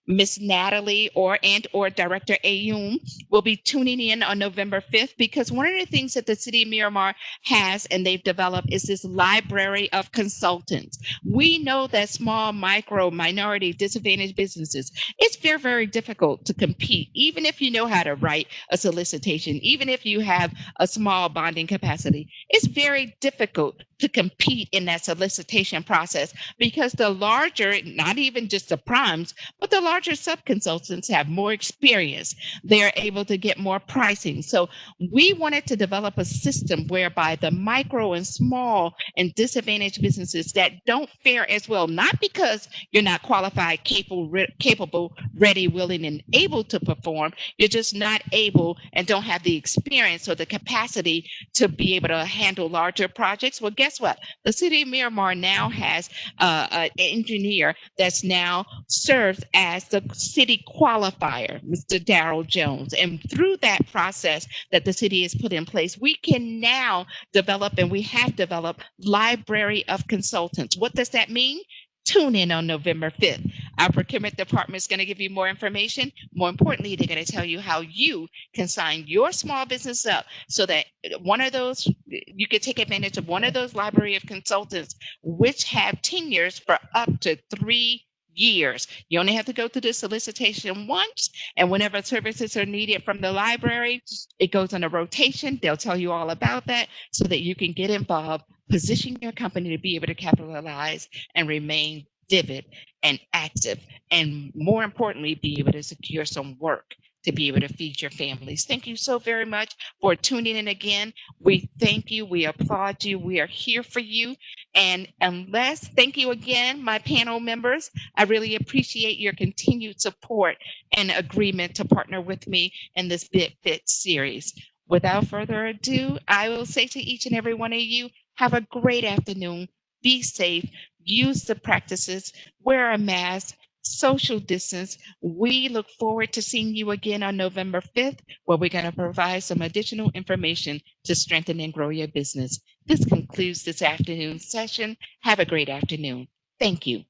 Miss Natalie or Director Ayum will be tuning in on November 5th, because one of the things that the city of Miramar has and they've developed is this library of consultants. We know that small, micro, minority, disadvantaged businesses, it's very, very difficult to compete, even if you know how to write a solicitation, even if you have a small bonding capacity. It's very difficult to compete in that solicitation process, because the larger, not even just the primes, but the larger sub-consultants have more experience. They're able to get more pricing. So we wanted to develop a system whereby the micro and small and disadvantaged businesses that don't fare as well, not because you're not qualified, capable, ready, willing, and able to perform, you're just not able and don't have the experience or the capacity to be able to handle larger projects. Well, guess what? The city of Miramar now has an engineer that's now serves as the city qualifier, Mr. Darrell Jones. And through that process that the city has put in place, we can now develop, and we have developed, library of consultants. What does that mean? Tune in on November 5th. Our procurement department is going to give you more information. More importantly, they're going to tell you how you can sign your small business up so that one of those, you can take advantage of one of those library of consultants, which have tenures for up to 3 years. You only have to go through the solicitation once, and whenever services are needed from the library, it goes on a rotation. They'll tell you all about that so that you can get involved, position your company to be able to capitalize and remain vivid and active, and more importantly, be able to secure some work to be able to feed your families. Thank you so very much for tuning in again. We thank you. We applaud you. We are here for you. And thank you again, my panel members. I really appreciate your continued support and agreement to partner with me in this Bit Fit series. Without further ado, I will say to each and every one of you, have a great afternoon. Be safe. Use the practices. Wear a mask. Social distance. We look forward to seeing you again on November 5th, where we're going to provide some additional information to strengthen and grow your business. This concludes this afternoon session. Have a great afternoon. Thank you.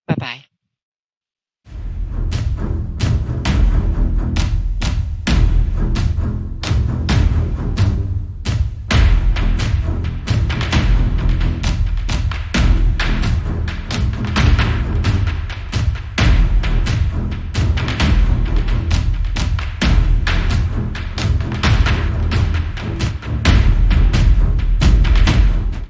Bye-bye.